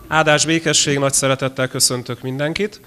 Áldás békesség, nagy szeretettel köszöntök mindenkit,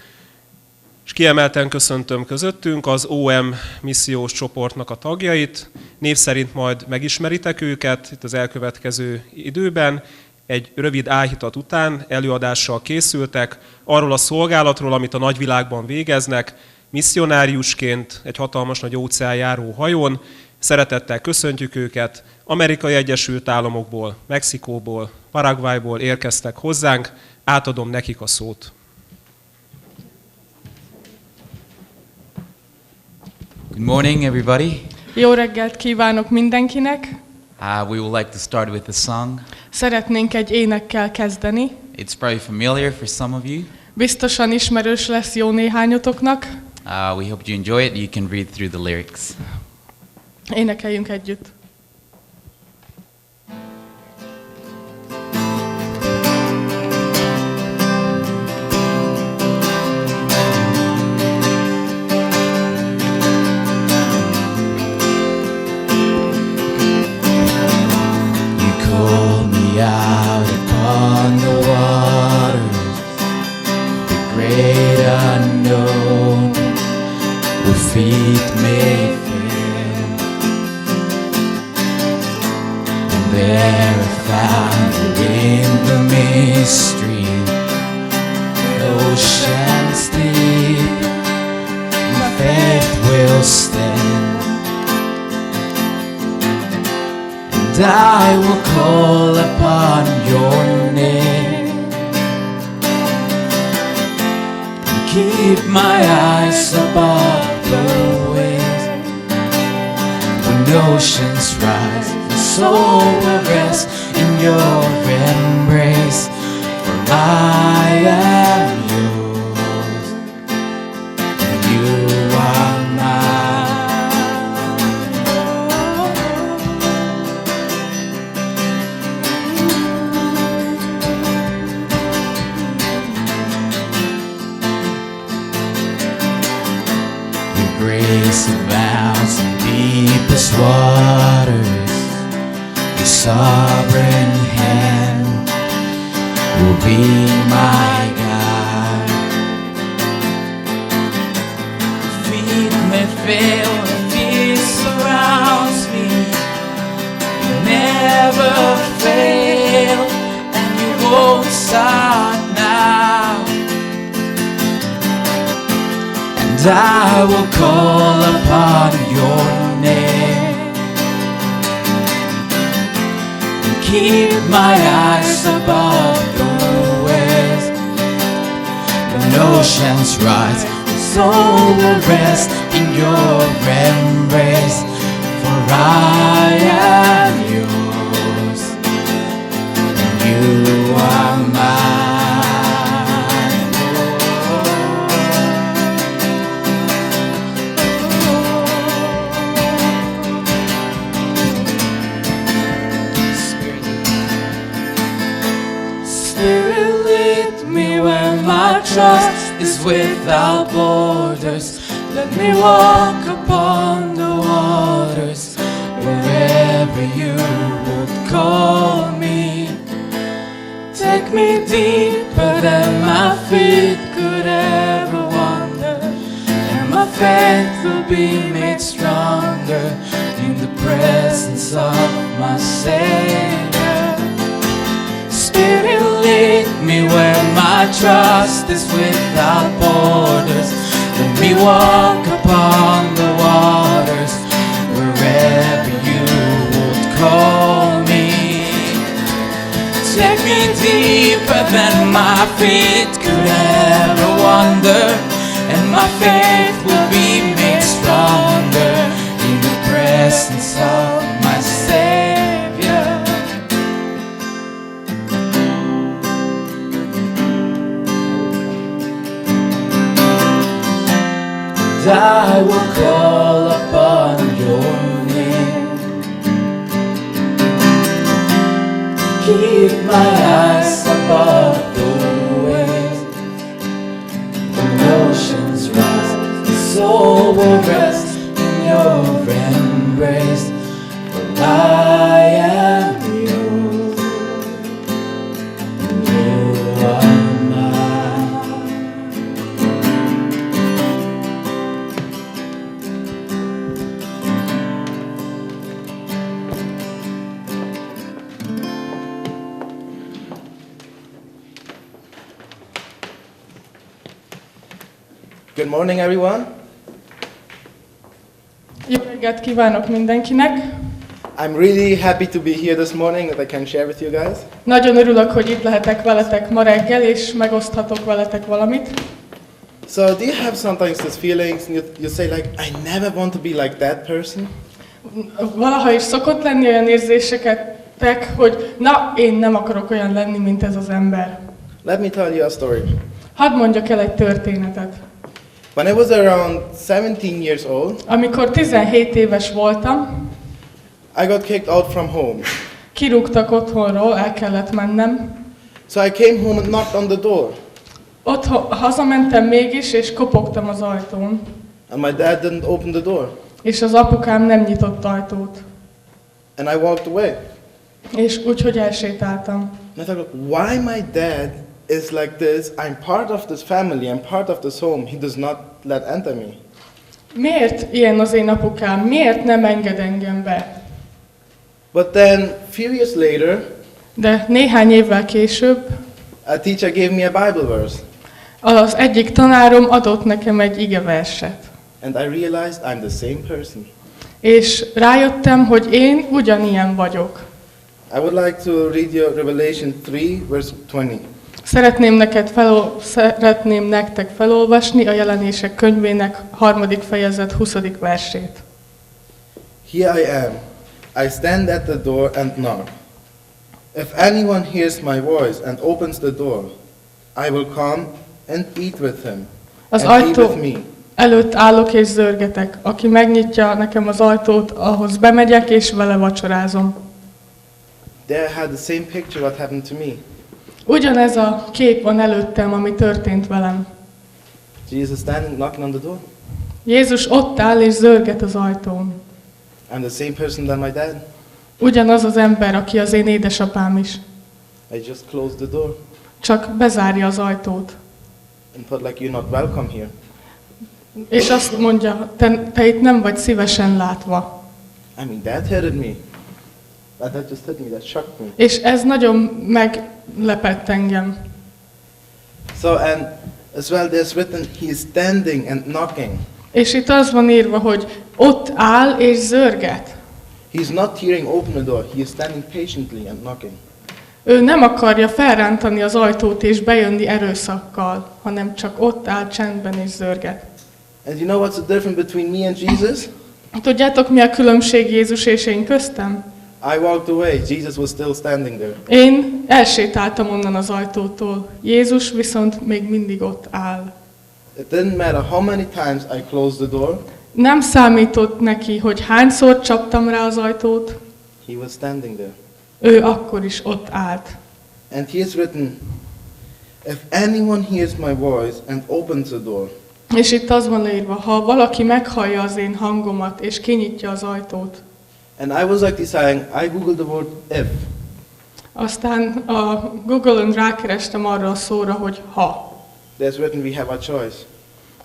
és kiemelten köszöntöm közöttünk az OM missziós csoportnak a tagjait. Név szerint majd megismeritek őket itt az elkövetkező időben. Egy rövid áhítat után előadással készültek arról a szolgálatról, amit a nagyvilágban végeznek, misszionáriusként egy hatalmas nagy óceánjáró hajón. Szeretettel köszöntjük őket. Amerikai Egyesült Államokból, Mexikóból, Paraguayból érkeztek hozzánk. Átadom nekik a szót. Good morning, everybody. Jó reggelt kívánok mindenkinek! We would like to start with a song. Szeretnénk egy énekkel kezdeni. It's probably familiar for some of you. Biztosan ismerős lesz jó néhányotoknak. We hope you enjoy it. You can read through the lyrics. Énekeljünk együtt. Out upon the waters, the great unknown, where feet may fail, and there I found you in the mystery, oceans deep, my faith will stand. And I will call upon your name and keep my eyes above the waves. When oceans rise, my soul will rest in your embrace, for I am yours and you are mine. Grace abounds in deepest waters. Your sovereign hand will be my guide. Feet may fail, fear surrounds me. You never fail, and you won't stop now. And I will call upon your name and keep my eyes above the waves. When oceans rise, my soul will rest in your embrace, for I am yours and you are mine. Trust is without borders. Let me walk upon the waters wherever you would call me. Take me deeper than my feet could ever wander, and my faith will be made stronger in the presence of my Savior. Spirit, lead me where my trust is without borders. Let me walk upon the waters wherever you would call me. Take me deeper than my feet could ever wander, and my faith will be made stronger in the presence of my Savior. I will call upon your name, keep my eyes above the waves. When oceans rise, the soul will rest in your embrace, for I am yours and you are Good morning, everyone. Jó reggelt kívánok mindenkinek! I'm really happy to be here this morning that I can share with you guys. Nagyon örülök, hogy itt lehetek veletek ma reggel, és megoszthatok veletek valamit. So, do you have sometimes these feelings, you say like, I never want to be like that person? Valaha is szokott lenni olyan érzésetek, hogy na, én nem akarok olyan lenni, mint ez az ember. Let me tell you a story. Hadd mondjak el egy történetet. When I was around 17 years old, Amikor 17 éves voltam, I got kicked out from home. kirúgtak otthonról, el kellett mennem. So I came home and knocked on the door. Hazamentem mégis, és kopogtam az ajtón. And my dad didn't open the door. És az apukám nem nyitott ajtót. And I walked away. És úgyhogy elsétáltam. And I thought, why my dad is like this? I'm part of this family, I'm part of this home. He does not let enter me. Miért ilyen az én apukám? Miért nem enged engem be? But then, few years later, De néhány évvel később a teacher gave me a Bible verse. az egyik tanárom adott nekem egy igeverset. And I realized I'm the same person. És rájöttem, hogy én ugyanilyen vagyok. I would like to read you Revelation 3, verse 20. Szeretném nektek felolvasni a Jelenések könyvének 3. fejezet 20. versét. Here I am. I stand at the door and knock. If anyone hears my voice and opens the door, I will come and eat with him, Az and he ajtó with me. előtt állok és zörgetek. Aki megnyitja nekem az ajtót, ahhoz bemegyek és vele vacsorázom. There I had the same picture what happened to me. Ugyanez a kép van előttem, ami történt velem. Jesus standing knocking on the door. Jézus ott áll és zörget az ajtón. I'm the same person than my dad. Ugyanaz az ember, aki az én édesapám is. I just closed the door Csak bezárja az ajtót. and thought like you're not welcome here. És azt mondja, te itt nem vagy szívesen látva. I mean, that hurted me. That just hit me, that shocked me. És ez nagyon meglepett engem. So, and as well, there's written, he is standing and knocking. És itt az van írva, hogy ott áll és zörget. He's not hearing open the door, he is standing patiently and knocking. Ő nem akarja felrántani az ajtót és bejönni erőszakkal, hanem csak ott áll csendben és zörget. And you know what's the difference between me and Jesus? Tudjátok, mi a különbség Jézus és én köztem? I walked away, Jesus was still standing there. Én elsétáltam onnan az ajtótól, Jézus viszont még mindig ott áll. It didn't matter how many times I closed the door, Nem számított neki, hogy hányszor csaptam rá az ajtót, he was standing there. ő akkor is ott állt. And here is written, if anyone hears my voice and opens the door, És itt az van írva, ha valaki meghallja az én hangomat és kinyitja az ajtót. and I was like deciding, I googled the word if. Aztán a Google-on rákerestem arra a szóra, hogy ha. There's written we have a choice.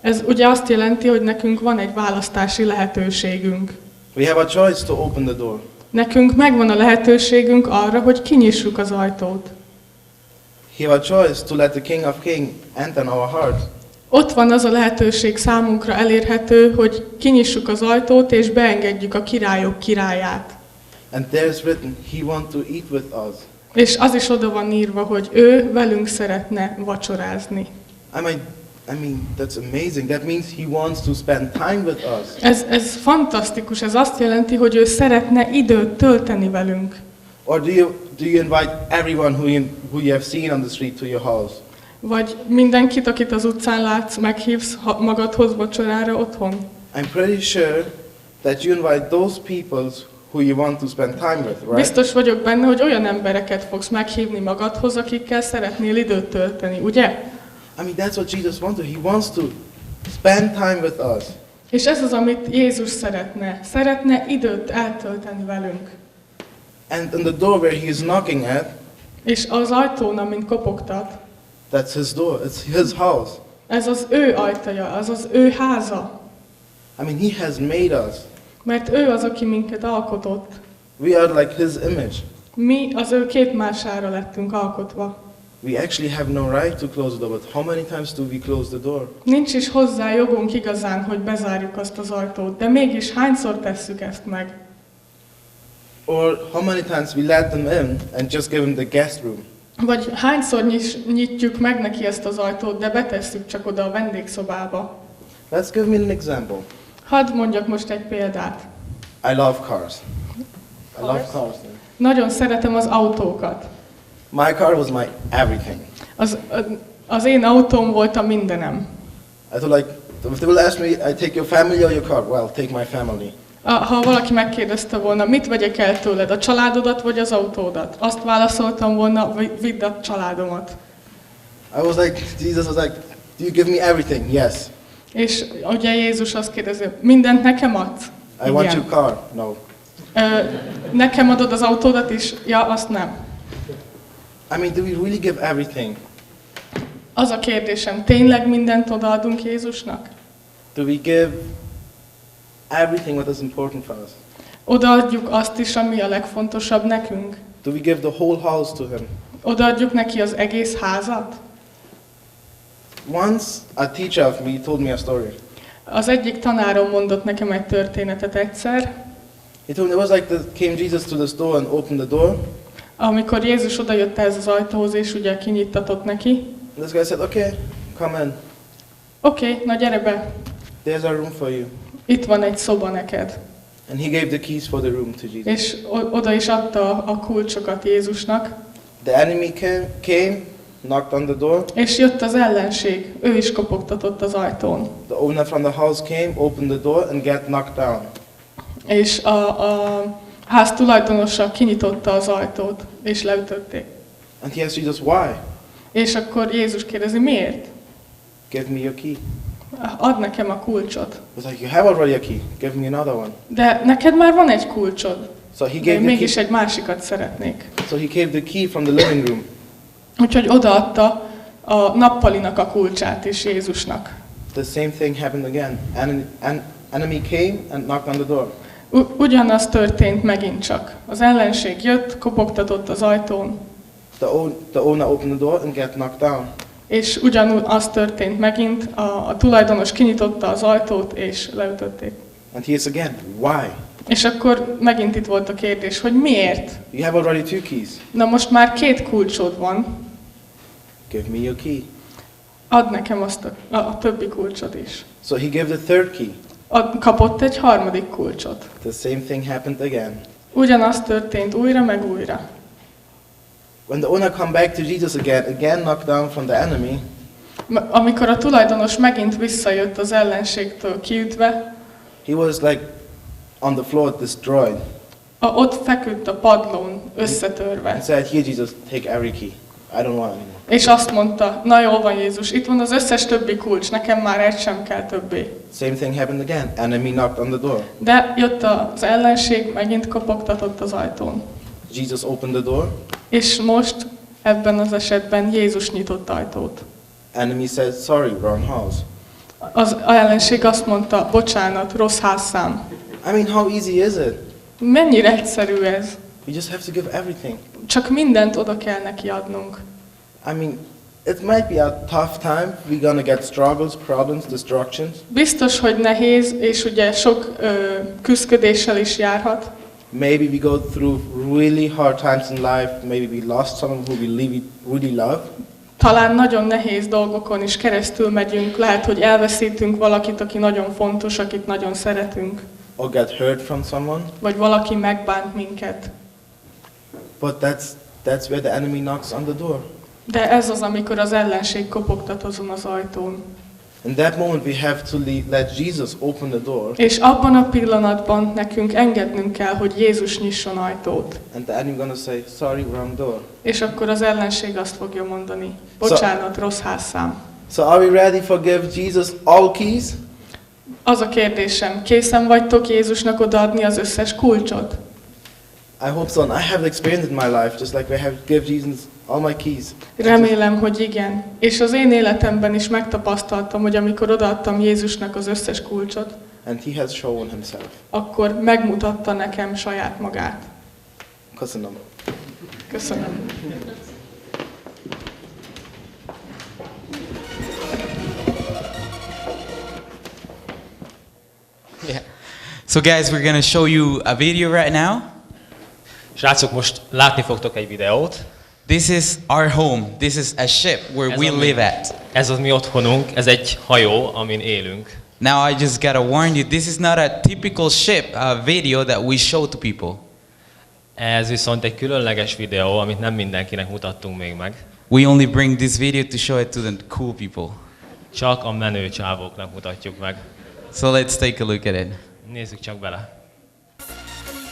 Ez ugye azt jelenti, hogy nekünk van egy választási lehetőségünk. We have a choice to open the door. Nekünk megvan a lehetőségünk arra, hogy kinyissuk az ajtót. We have a choice to let the King of Kings enter in our heart. Ott van az a lehetőség számunkra elérhető, hogy kinyissuk az ajtót és beengedjük a királyok királyát. And there's written, he wants to eat with us. És az is oda van írva, hogy ő velünk szeretne vacsorázni. I mean, that's amazing. That means he wants to spend time with us. Ez fantasztikus, ez azt jelenti, hogy ő szeretne időt tölteni velünk. Or do you invite everyone who you have seen on the street to your house? Vagy mindenkit, akit az utcán látsz, meghívsz magadhoz vacsorára otthon? I'm pretty sure that you invite those people who you want to spend time with, right? Biztos vagyok benne, hogy olyan embereket fogsz meghívni magadhoz, akikkel szeretnél időt tölteni, ugye? I mean, that's what Jesus wants to. He wants to spend time with us. És ez az, amit Jézus szeretne. Szeretne időt eltölteni velünk. And in the door where he is knocking at, És az ajtón, amint kopogtat, that's his door. It's his house. ez az ő ajtaja, az az ő háza. I mean, he has made us. Mert ő az, aki minket alkotott. We are like his image. Mi az ő képmására lettünk alkotva. We actually have no right to close the door, but how many times do we close the door? Nincs is hozzá jogunk igazán, hogy bezárjuk azt az ajtót, de mégis hányszor tesszük ezt meg? Or how many times we let them in and just give them the guest room? Vagy hányszor nyitjuk meg neki ezt az ajtót, de betesszük csak oda a vendégszobába? Let's give me an example. Hadd mondjak most egy példát. I love cars. I love Cars? cars. Nagyon szeretem az autókat. My car was my everything. Az én autóm volt a mindenem. I thought like, if they will ask me, I take your family or your car? Well, take my family. Ha valaki megkérdezte volna, mit vegyek el tőled, a családodat vagy az autódat? Azt válaszoltam volna, vidd a családomat. I was like, Jesus was like, do you give me everything? Yes. És ugye Jézus azt kérdezi, mindent nekem adsz? I want your car. No. Nekem adod az autódat is? Ja, azt nem. I mean, do we really give everything? Az a kérdésem, tényleg mindent odaadunk Jézusnak? Do we give everything what is important for us? Odaadjuk azt is, ami a legfontosabb nekünk? Do we give the whole house to him? Odaadjuk neki az egész házat? Once a teacher of me told me a story. Az egyik tanárom mondott nekem egy történetet egyszer, He told me it was like came Jesus to the store and opened the door. amikor Jézus odajött ez az ajtóhoz, és ugye kinyittatott neki. And this guy said, okay, come in. Oké, na gyere be, There's a room for you. itt van egy szoba neked. And he gave the keys for the room to Jesus. És oda is adta a kulcsokat Jézusnak. The enemy came, knocked on the door. És jött az ellenség, ő is kopogtatott az ajtón. The owner from the house came, opened the door and got knocked down. És a ház tulajdonosa kinyitotta az ajtót, és leütötték. And he asked Jesus, why? És akkor Jézus kérdezi, miért? Give me your key. Add nekem a kulcsot. He was like, you have already a key. Give me another one. De neked már van egy kulcsod. So he De gave én the mégis key. egy másikat szeretnék. So he gave the key from the living room. Úgyhogy odaadta a nappalinak a kulcsát is Jézusnak. The same thing happened again. Enemy came and knocked on the door. Ugyanaz történt megint csak. Az ellenség jött, kopogtatott az ajtón, The owner opened the door and got knocked down. és ugyanaz történt megint, a tulajdonos kinyitotta az ajtót, és leütötték. And he is again, why? És akkor megint itt volt a kérdés, hogy miért? You have already 2 keys. Na most már 2 kulcsod van, Give me your key. add nekem azt a többi kulcsot is. So he gave the third key. Kapott egy harmadik kulcsot. The same thing happened again. Ugyanaz történt újra meg újra. When the owner come back to Jesus again knocked down from the enemy, Amikor a tulajdonos megint visszajött az ellenségtől kiütve, he was like on the floor destroyed. Ott feküdt a padlón, összetörve. And said, here Jesus, take every key. I don't want anymore. És azt mondta, na jól van Jézus, itt van az összes többi kulcs, nekem már egy sem kell többé. Same thing happened again. Enemy knocked on the door. De jött az ellenség, megint kopogtatott az ajtón. Jesus opened the door. És most ebben az esetben Jézus nyitott ajtót. Enemy said, sorry, wrong house. Az ellenség azt mondta, bocsánat, rossz házszám. I mean, how easy is it? Mennyire egyszerű ez? We just have to give everything. Csak mindent oda kell neki adnunk. I mean, it might be a tough time. We're gonna get struggles, problems, destructions. Biztos, hogy nehéz, és ugye sok küszködéssel is járhat. Maybe we go through really hard times in life. Maybe we lost someone who we really love. Talán nagyon nehéz dolgokon is keresztül megyünk. Lehet, hogy elveszítünk valakit, aki nagyon fontos, akit nagyon szeretünk. Or get hurt from someone. Vagy valaki megbánt minket. But that's where the enemy knocks on the door. De ez az, amikor az ellenség kopogtat azon az ajtón. In that moment we have to let Jesus open the door. És abban a pillanatban nekünk engednünk kell, hogy Jézus nyisson ajtót. And the enemy gonna say, sorry, wrong door. És akkor az ellenség azt fogja mondani, bocsánat, rossz házszám. So are we ready for give Jesus all keys? Az a kérdésem, készen vagytok Jézusnak odaadni az összes kulcsot? I hope so. And I have experienced in my life, just like I have give Jesus all my keys. Remélem, hogy igen. És az én életemben is megtapasztaltam, hogy amikor odaadtam Jézusnak az összes kulcsot, And he has shown himself. akkor megmutatta nekem saját magát. Köszönöm. Köszönöm. So guys, we're gonna show you a video right now. Srácok, most látni fogtok egy videót. This is our home. This is a ship where we live at. Ez az mi otthonunk, ez egy hajó, amin élünk. Now I just gotta warn you, this is not a typical ship video that we show to people. Ez viszont egy különleges videó, amit nem mindenkinek mutattunk még meg. We only bring this video to show it to the cool people. Csak a menő csávóknak mutatjuk meg. So let's take a look at it. Nézzük csak bele.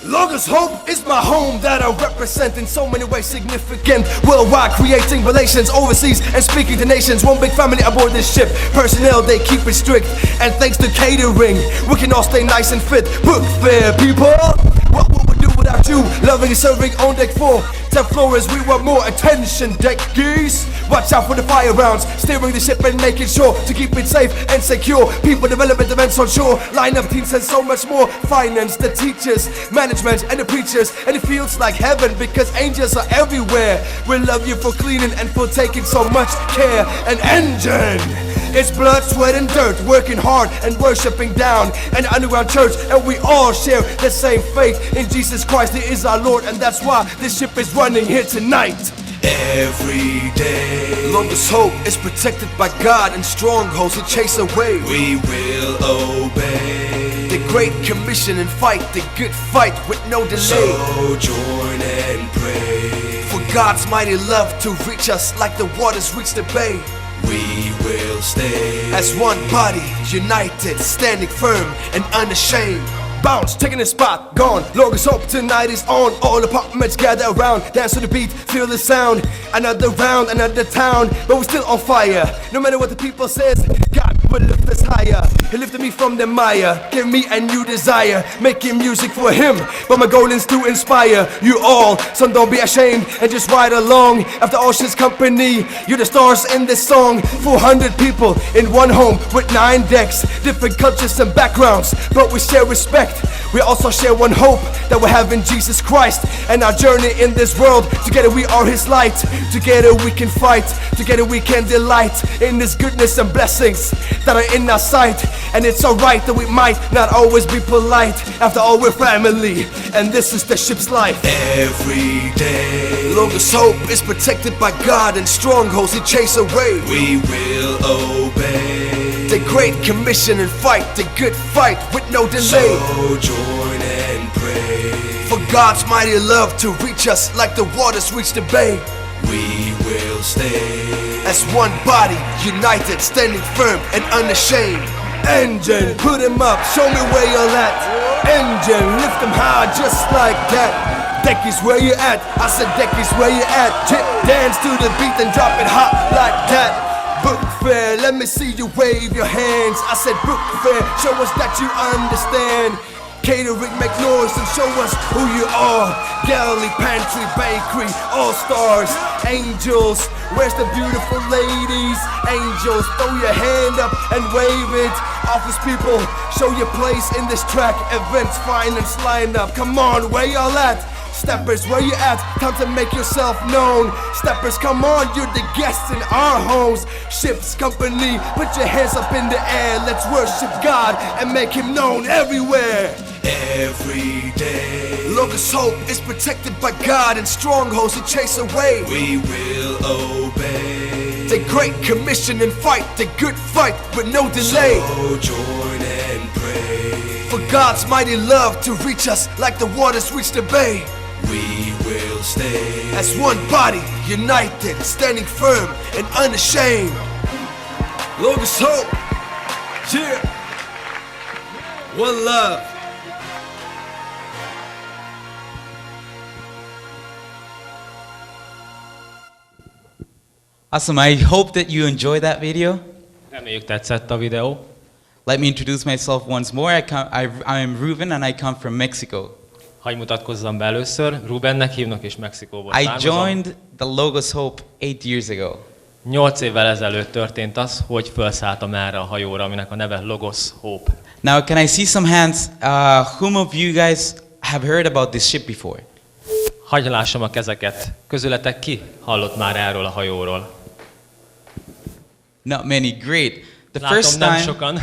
Logos Hope is my home that I represent in so many ways significant. Worldwide, creating relations overseas and speaking to nations. One big family aboard this ship. Personnel, they keep it strict. And thanks to catering, we can all stay nice and fit. Book fair, people. What would we do without you? Loving and serving on deck 4. 10th floor as we want more attention, deck geese. Watch out for the fire rounds. Steering the ship and making sure to keep it safe and secure. People development events on shore. Line up teams and so much more. Finance, the teachers, management and the preachers. And it feels like heaven because angels are everywhere. We love you for cleaning and for taking so much care. An engine. It's blood, sweat and dirt, working hard and worshipping down an underground church, and we all share the same faith in Jesus Christ. He is our Lord, and that's why this ship is running here tonight. Every day, Logos Hope is protected by God, and strongholds will chase away. we will obey. The Great Commission and fight the good fight with no delay. So join and pray. For God's mighty love to reach us like the waters reach the bay. We will stay As one body, united, standing firm and unashamed. Bounce, taking a spot, gone. Logos Hope tonight is on. All apartments gather around, dance to the beat, feel the sound. Another round, another town, but we're still on fire. No matter what the people says, God will lift us higher. He lifted me from the mire, give me a new desire, making music for Him. But my goal is to inspire you all, so don't be ashamed and just ride along. After Ocean's company, you're the stars in this song. 400 people in one home with 9 decks, different cultures and backgrounds, but we share respect. We also share one hope that we have in Jesus Christ and our journey in this world. Together we are His light. Together we can fight. Together we can delight in His goodness and blessings that are in our sight. And it's alright that we might not always be polite. After all, we're family, and this is the ship's life. every day. Logos Hope is protected by God, and strongholds He chase away. We will obey. The Great Commission and fight the good fight with no delay. So join and pray. For God's mighty love to reach us like the waters reach the bay. We will stay As one body, united, standing firm and unashamed. Engine, put him up, show me where you're at. Engine, lift him high just like that. Deck is where you at, I said deck is where you at. Chip, dance to the beat and drop it hot like that. Book fair, let me see you wave your hands. I said book fair, show us that you understand. Catering, make noise and show us who you are. Galilee, pantry, bakery, all stars. Angels, where's the beautiful ladies? Angels, throw your hand up and wave it. Office people, show your place in this track. Events, finance, line up. Come on, where y'all at? Steppers, where you at? Time to make yourself known. Steppers, come on, you're the guests in our homes. Ship's company, put your hands up in the air. Let's worship God and make Him known everywhere. every day. Logos Hope is protected by God, and strongholds He chase away. We will obey. The Great Commission and fight the good fight with no delay. So join and pray. For God's mighty love to reach us like the waters reach the bay. We will stay As one body, united, standing firm and unashamed. Logos Hope, yeah. One love. Awesome, I hope that you enjoyed that video. Reméljük tetszett a videó. Let me introduce myself once more. I am Ruben and I come from Mexico. Hagy mutatkozzam be először. Rubennek hívnak és Mexikóból I származom. joined the Logos Hope 8 years ago. 8 évvel ezelőtt történt az, hogy felszálltam erre a hajóra, aminek a neve Logos Hope. Now, can I see some hands? Whom of you guys have heard about this ship before? Hagy lássam a kezeket. Közületek ki hallott már erről a hajóról? Not many. Great. The Látom, first nem time, sokan.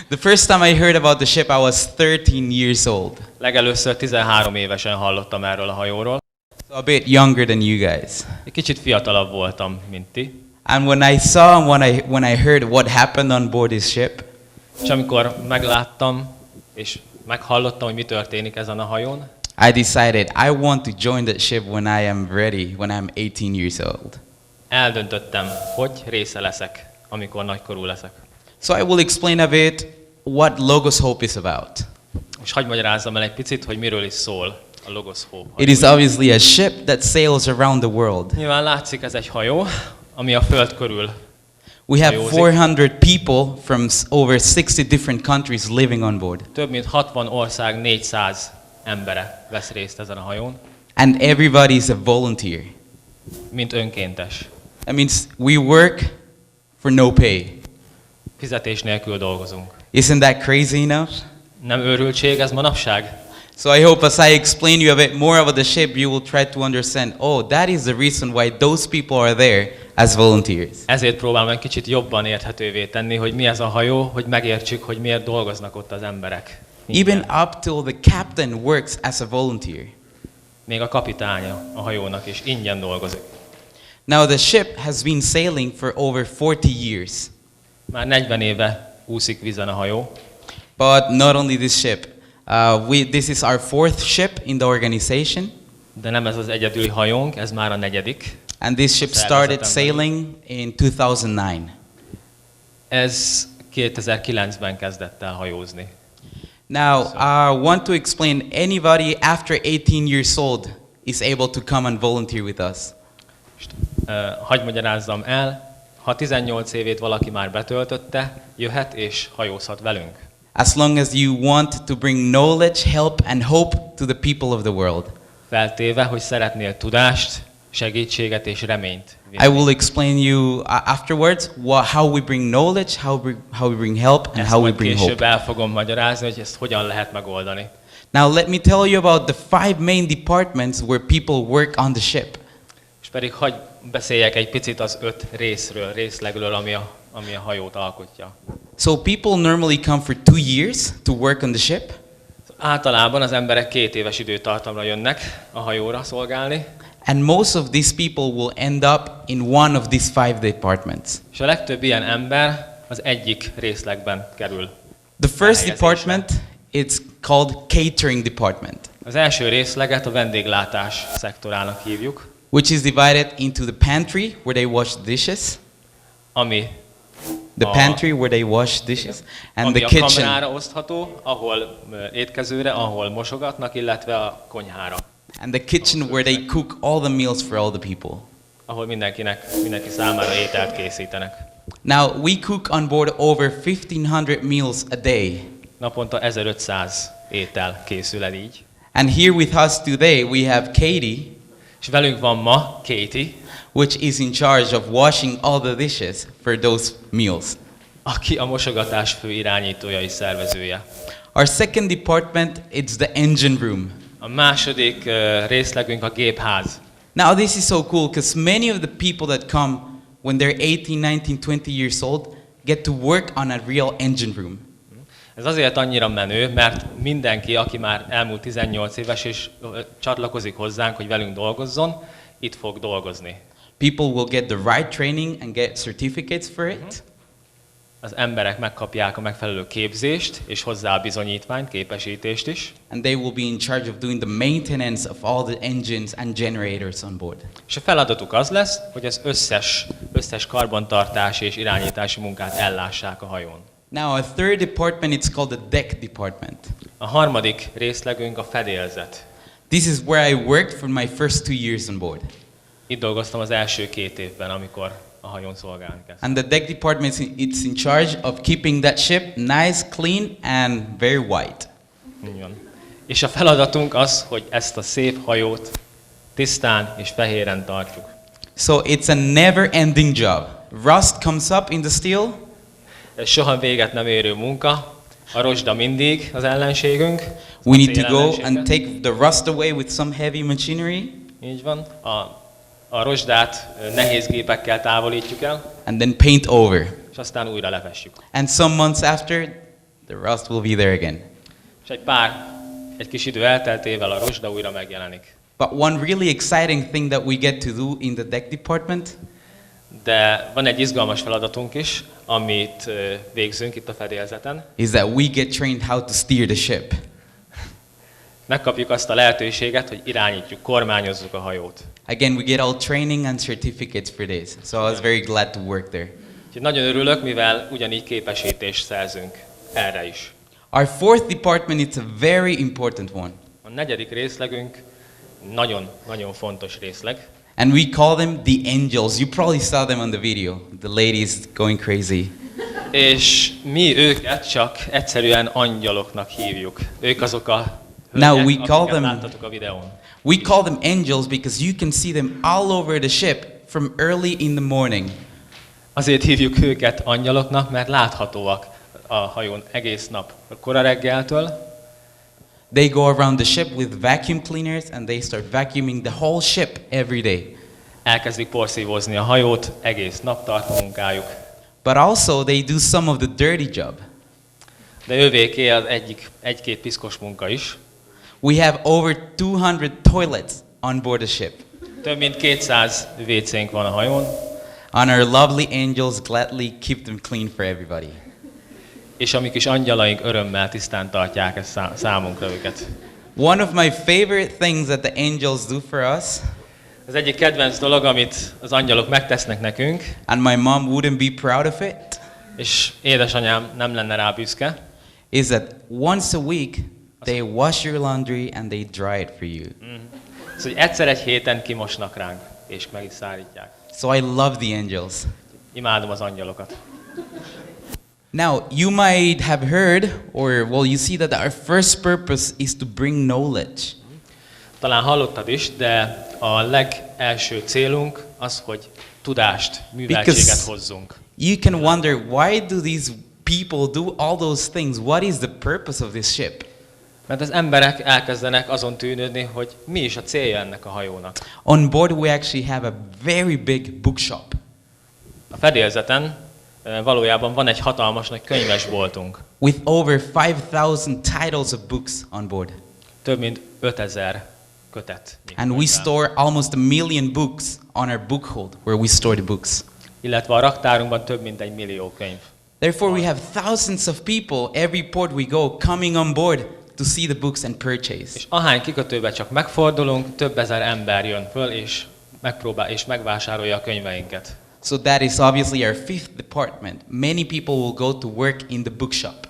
The first time I heard about the ship, I was 13 years old. Legelőször 13 évesen hallottam erről a hajóról. So a bit younger than you guys. Egy kicsit fiatalabb voltam, mint ti. And when I saw and when I heard what happened on board this ship, És amikor megláttam, és meghallottam, hogy mi történik ezen a hajón, I decided I want to join that ship when I am ready, when I'm 18 years old. eldöntöttem, hogy része leszek, amikor nagykorú leszek. So I will explain a bit what Logos Hope is about. És hadd magyarázzam el egy picit, hogy miről is szól a Logos Hope. It is obviously a ship that sails around the world. Nyilván látszik, ez egy hajó, ami a föld körül. We have hajózik. 400 people from over 60 different countries living on board. Több mint 60 ország 400 embere vesz részt ezen a hajón, And everybody is a volunteer. mint önkéntes. That means we work for no pay. Fizetés nélkül dolgozunk. Isn't that crazy enough? Nem őrültség ez manapság? So I hope as I explain you a bit more about the ship, you will try to understand, oh, that is the reason why those people are there as volunteers. Ezért próbálom egy kicsit jobban érthetővé tenni, hogy mi ez a hajó, hogy megértsük, hogy miért dolgoznak ott az emberek. Even up till the captain works as a volunteer. Még a kapitánya a hajónak is ingyen dolgozik. Now the ship has been sailing for over 40 years. Már 40 éve úszik vízen a hajó, But not only this ship. This is our 4th ship in the organization. de nem ez az egyedüli hajónk, ez már a 4. And this ship started sailing in 2009. Ez 2009-ben kezdett el hajózni. Now, I want to explain anybody after 18 years old is able to come and volunteer with us. Hagy magyarázzam el, ha 18 évét valaki már betöltötte, jöhet és hajózhat velünk. As long as you want to bring knowledge, help and hope to the people of the world. Feltéve, hogy szeretnél tudást, segítséget és reményt vinni. I will explain you afterwards how we bring knowledge, how we bring help and Ezt how we majd bring később hope. el fogom magyarázni, hogy ezt hogyan lehet megoldani. Now let me tell you about the 5 main departments where people work on the ship. És pedig hagy beszéljek egy picit az 5 részlegről, ami a hajót alkotja. So people normally come for 2 years to work on the ship. Általában az emberek 2 éves időtartamra jönnek a hajóra szolgálni, And most of these people will end up in one of these 5 departments. és a legtöbb ilyen ember az egyik részlegben kerül. The first elhelyezésre. department, it's called catering department, Az első részleget a vendéglátás szektorának hívjuk, which is divided into the pantry where they wash dishes, ami the pantry where they wash dishes, and ami the a kitchen, kamerára osztható, ahol étkezőre, ahol mosogatnak, illetve a konyhára, and the kitchen where they cook all the meals for all the people. ahol mindenki számára ételt készítenek. Now, we cook on board over 1,500 meals a day. Naponta 1500 étel készül el így. And here with us today, we have Katie, És velünk van ma Katie, which is in charge of washing all the dishes for those meals. aki a mosogatás fő irányítója és szervezője. Our second department, it's the engine room. A második részlegünk a gépház. Now this is so cool because many of the people that come when they're 18, 19, 20 years old get to work on a real engine room. Ez azért annyira menő, mert mindenki, aki már elmúlt 18 éves és csatlakozik hozzánk, hogy velünk dolgozzon, itt fog dolgozni. People will get the right training and get certificates for it. Az emberek megkapják a megfelelő képzést, és hozzá a bizonyítványt, képesítést is. And they will be in charge of doing the maintenance of all the engines and generators on board. És a feladatuk az lesz, hogy az összes karbantartási és irányítási munkát ellássák a hajón. Now a third department, it's called the deck department. A harmadik részlegünk a fedélzet. This is where I worked for my first 2 years on board. Itt dolgoztam az első 2 évben, amikor a hajón szolgálni kezdtem. And the deck department, it's in charge of keeping that ship nice, clean and very white. Így van. És a feladatunk az, hogy ezt a szép hajót tisztán és fehéren tartjuk. So it's a never-ending job. Rust comes up in the steel. Ez soha véget nem érő munka. A rozsda mindig az ellenségünk. We need to Acél go ellensége. and take the rust away with some heavy machinery. Így van. A rozsdát nehéz gépekkel távolítjuk el, And then paint over. és aztán újra lefessük. And some months after, the rust will be there again. És egy kis idő elteltével a rozsda újra megjelenik. But one really exciting thing that we get to do in the deck department De van egy izgalmas feladatunk is, amit végzünk itt a fedélzeten. is that we get trained how to steer the ship. Megkapjuk azt a lehetőséget, hogy irányítjuk, kormányozzuk a hajót. Again, we get all training and certificates for this. So I was very glad to work there. Úgyhogy nagyon örülök, mivel ugyanígy képesítést szerzünk erre is. Our fourth department is a very important one. A negyedik részlegünk nagyon fontos részleg, And we call them the angels. You probably saw them on the video. The ladies going crazy. és mi őket csak egyszerűen angyaloknak hívjuk. Ők azok a Now hölgyek, we call akiket them- láttatok a videón. We call them angels because you can see them all over the ship from early in the morning. Azért hívjuk őket angyaloknak, mert láthatóak a hajón egész nap, kora reggeltől. They go around the ship with vacuum cleaners and they start vacuuming the whole ship every day. Elkezdik porszívózni a hajót, egész nap tart a munkájuk. But also they do some of the dirty job. De ővéké az egy-két piszkos munka is. We have over 200 toilets on board the ship. Több mint 200 WC-nk van a hajón, And our lovely angels gladly keep them clean for everybody. és a mi kis angyalaink örömmel tisztán tartják ezt számunkra őket. One of my favorite things that the angels do for us, Az egyik kedvenc dolog, amit az angyalok megtesznek nekünk, and my mom wouldn't be proud of it, és édesanyám nem lenne rá büszke, is that once a week they wash your laundry and they dry it for you. az, hogy egyszer egy héten kimosnak ránk, és meg is szárítják. So I love the angels. Imádom az angyalokat. Now, you might have heard, or well, you see that our first purpose is to bring knowledge. Talán hallottad is, de a legelső célunk az, hogy tudást, műveltséget Because- hozzunk. You can wonder, why do these people do all those things? What is the purpose of this ship? Mert az emberek elkezdenek azon tűnődni, hogy mi is a célja ennek a hajónak. On board, we actually have a very big bookshop. A fedélzeten valójában van egy hatalmas nagy könyvesboltunk. With over 5,000 titles of books on board. Több mint 5000 kötet. And we store almost 1 million books on our book hold, where we store the books. Illetve a raktárunkban több mint 1 millió könyv. Therefore, we have thousands of people, every port we go, coming on board to see the books and purchase. És ahány kikötőbe csak megfordulunk, több ezer ember jön föl, és megpróbál és megvásárolja a könyveinket. So that is obviously our fifth department. Many people will go to work in the bookshop.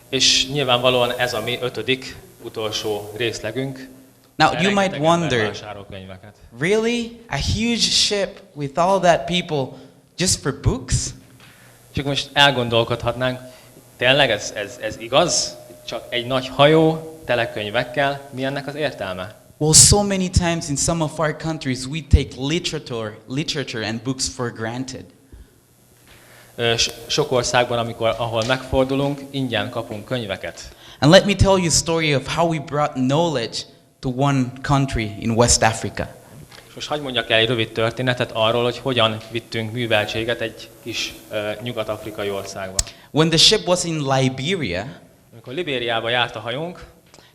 És nyilvánvalóan ez a mi 5. utolsó részlegünk. Now, you might Rengeteg ember wonder, vásárol könyveket. really? A huge ship with all that people just for books? Csak most elgondolkodhatnánk, tényleg ez igaz? Csak egy nagy hajó tele könyvekkel, mi ennek az értelme? Well, so many times in some of our countries, we take literature and books for granted. Sok országban, ahol megfordulunk, ingyen kapunk könyveket. And let me tell you a story of how we brought knowledge to one country in West Africa. És most hadd mondjak el egy rövid történetet arról, hogy hogyan vittünk műveltséget egy kis nyugat-afrikai országba. When the ship was in Liberia, Amikor Libériába járt a hajónk,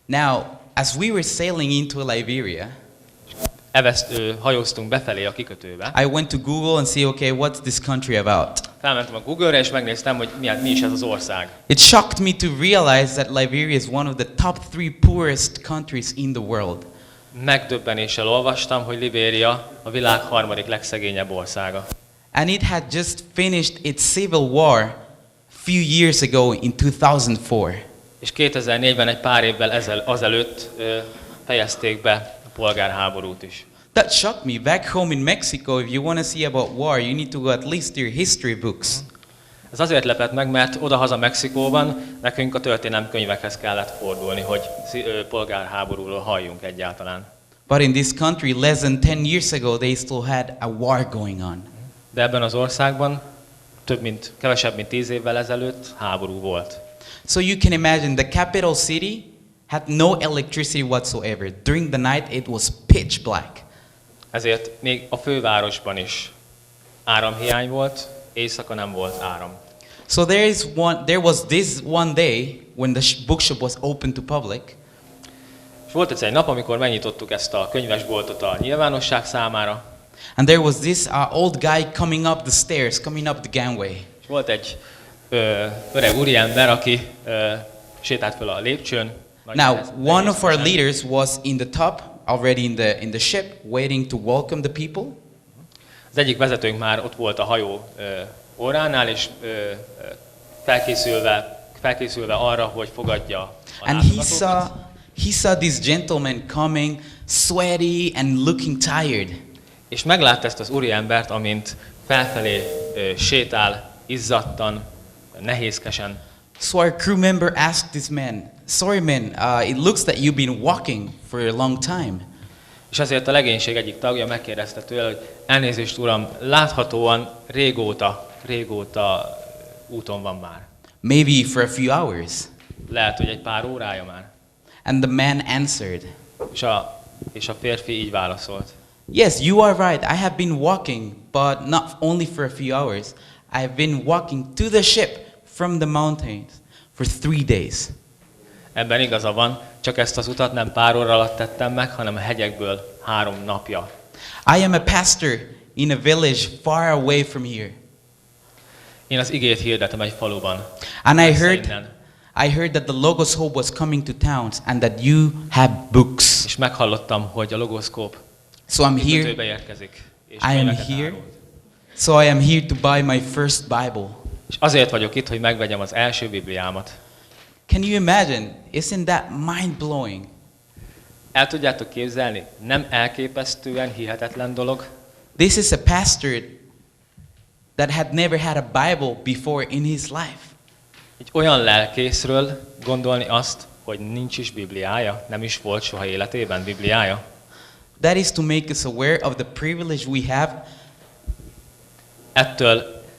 now, as we were sailing into Liberia, hajóztunk befelé a kikötőbe. I went to Google and see, okay, what's this country about? Felmentem a Google-re, és megnéztem, hogy mi is ez az ország. It shocked me to realize that Liberia is one of the top 3 poorest countries in the world. Megdöbbenéssel olvastam, hogy Libéria a világ 3. legszegényebb országa. And it had just finished its civil war few years ago in 2004. És 2004-ben egy pár évvel azelőtt fejezték be a polgárháborút is. That shocked me. Back home in Mexico, if you want to see about war, you need to go at least to your history books. Ez azért lepett meg, mert odahaza Mexikóban nekünk a történelemkönyvekhez kellett fordulni, hogy polgárháborúról halljunk egyáltalán. But in this country, less than 10 years ago, they still had a war going on. De ebben az országban kevesebb mint 10 évvel ezelőtt háború volt. So you can imagine the capital city had no electricity whatsoever. During the night, it was pitch black. Ezért még a fővárosban is áramhiány volt, éjszaka nem volt áram. So there was this one day when the bookshop was open to public. És volt egyszer egy nap, amikor megnyitottuk ezt a könyvesboltot a nyilvánosság számára, And there was this old guy coming up the stairs, coming up the gangway. és volt egy öreg úriember, aki sétált föl a lépcsőn. Now, one of our leaders was in the top, already in the ship, waiting to welcome the people. Az egyik vezetőnk már ott volt a hajó orránál, és felkészülve arra, hogy fogadja a And látogatókat. he saw this gentleman coming, sweaty and looking tired. És meglátta ezt az úriembert, amint felfelé sétál, izzadtan, nehézkesen. So our crew member asked this man, "Sorry man, it looks that you've been walking for a long time." És ezért a legénység egyik tagja megkérdezte tőle, hogy elnézést uram, láthatóan régóta úton van már. Maybe for a few hours. Lehet, hogy egy pár órája már. And the man answered, És a férfi így válaszolt. "Yes, you are right. I have been walking, but not only for a few hours. I have been walking to the ship from the mountains for 3 days." Ebben igaza van, csak ezt az utat nem pár óra alatt tettem meg, hanem a hegyekből 3 napja. I am a pastor in a village far away from here. Én az igét hirdetem egy faluban. And Messze innen. I heard that the Logos Hope was coming to towns and that you have books. És meghallottam, hogy a logoszkóp So I'm here. kikötőbe érkezik. És I am könyveket here. árul. So I am here to buy my first Bible. És azért vagyok itt, hogy megvegyem az első Bibliámat. Can you imagine? Isn't that mind-blowing? El tudjátok képzelni? Nem elképesztően hihetetlen dolog? This is a pastor that had never had a Bible before in his life. Egy olyan lelkészről gondolni azt, hogy nincs is Bibliája, nem is volt soha életében Bibliája. That is to make us aware of the privilege we have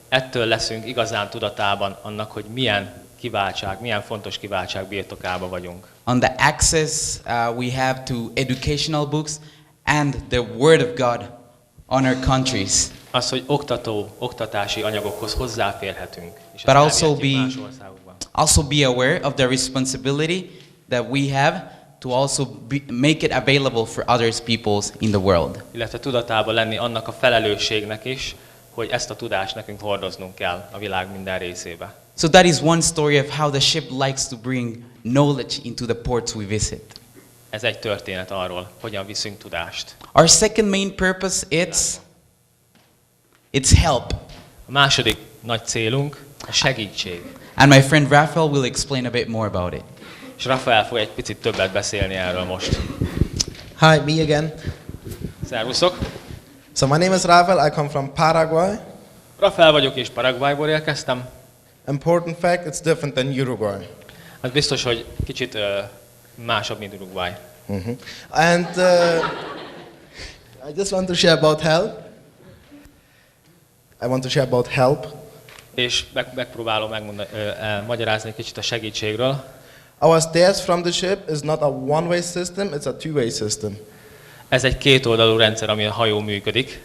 Ettől leszünk igazán tudatában annak, hogy milyen fontos kiváltság birtokába vagyunk. on the access we have to educational books and the Word of God on our countries. Az, hogy oktatási anyagokhoz hozzáférhetünk. És But ezt also elvihetjük be- más országokban. Also be aware of the responsibility that we have to also make it available for others peoples in the world. Illetve tudatában lenni annak a felelősségnek is, hogy ezt a tudást nekünk hordoznunk kell a világ minden részébe. So that is one story of how the ship likes to bring knowledge into the ports we visit. Ez egy történet arról, hogyan viszünk tudást. Our second main purpose it's help. A második nagy célunk a segítség. And my friend Raphael will explain a bit more about it. És Rafael fog egy picit többet beszélni erről most. Hi, me again. Szervuszok! So my name is Rafael. I come from Paraguay. Rafael vagyok, és Paraguayból érkeztem. Important fact, it's different than Uruguay. Hát biztos, hogy kicsit másabb, mint Uruguay. And I just want to share about help. I want to share about help. És megpróbálom magyarázni egy kicsit a segítségről. Our stairs from the ship is not a one-way system, it's a two-way system. Ez egy kétoldalú rendszer, ami a hajó működik.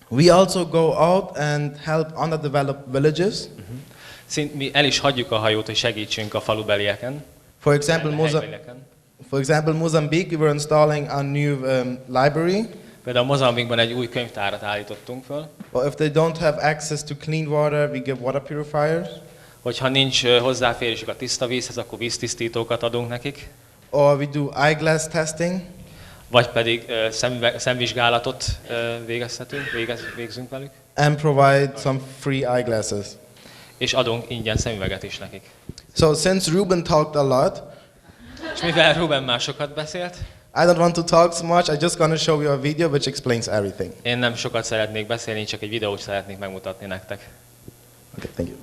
We also go out and help underdeveloped villages. Mi el is hagyjuk a hajót, hogy segítsünk a falubelieken. For example, helybelieken. Mozambique, we were installing a new library. Például Mozambikban egy új könyvtárat állítottunk föl. Or if they don't have access to clean water, we give water purifiers. Hogyha nincs hozzáférésük a tiszta vízhez, akkor víztisztítókat adunk nekik. Or we do eyeglass testing. Vagy pedig szemvizsgálatot végzünk velük. And provide some free eyeglasses. És adunk ingyen szemüveget is nekik. So since Ruben talked a lot, És mivel Ruben már sokat beszélt, I don't want to talk so much. I'm just going to show you a video which explains everything. én nem sokat szeretnék beszélni, csak egy videót szeretnék megmutatni nektek. Okay, thank you.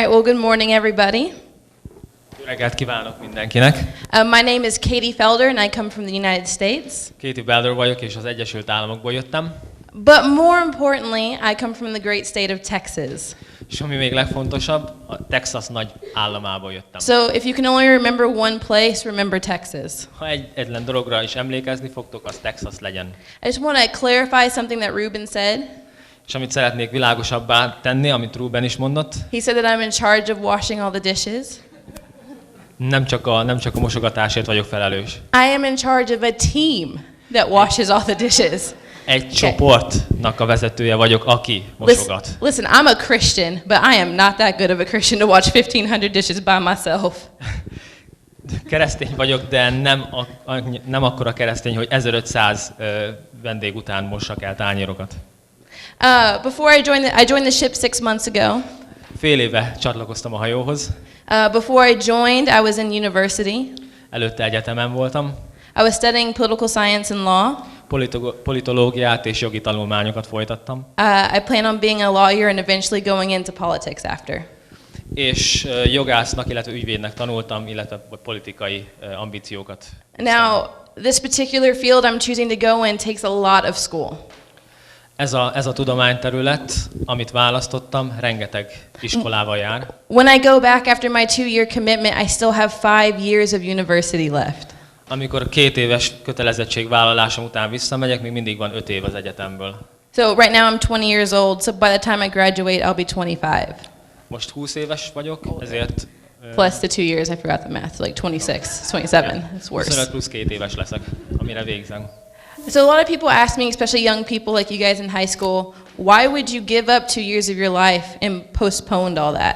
right, well, good morning, everybody. Jó reggelt kívánok mindenkinek. My name is Katie Felder, and I come from the United States. Katie Belder vagyok, és az Egyesült Államokból jöttem. But more importantly, I come from the great state of Texas. És ami még legfontosabb, a Texas nagy államából jöttem. So if you can only remember one place, remember Texas. Ha egyetlen dologra is emlékezni fogtok, az Texas legyen. I just want to clarify something that Ruben said. És amit szeretnék világosabbá tenni, amit Ruben is mondott, He said that I'm in charge of washing all the dishes. nem csak a mosogatásért vagyok felelős. I am in charge of a team that washes all the dishes. Egy csoportnak a vezetője vagyok, aki mosogat. Listen, I'm a Christian, but I am not that good of a Christian to wash 1,500 dishes by myself. Keresztény vagyok, de nem akkora keresztény, hogy 1500 vendég után mossak el tányérokat. Before I joined the ship 6 months ago. Fél éve csatlakoztam a hajóhoz. Before I joined, I was in university. Előtte egyetemen voltam. I was studying political science and law. Politológiát és jogi tanulmányokat folytattam. I plan on being a lawyer and eventually going into politics after. És jogásznak, illetve ügyvédnek tanultam, illetve politikai ambíciókat. Now, this particular field I'm choosing to go in takes a lot of school. Ez a tudományterület, amit választottam, rengeteg iskolával jár. When I go back after my 2-year commitment, I still have 5 years of university left. Amikor 2 éves kötelezettségvállalásom után visszamegyek, még mindig van 5 év az egyetemből. So right now I'm 20 years old, so by the time I graduate, I'll be 25. Most 20 éves vagyok, ezért Plus the 2 years, I forgot the math, so like 26, 27, it's worse. 25 plusz 2 éves leszek, amire végzem. So a lot of people ask me, especially young people like you guys in high school, why would you give up 2 years of your life and postponed all that?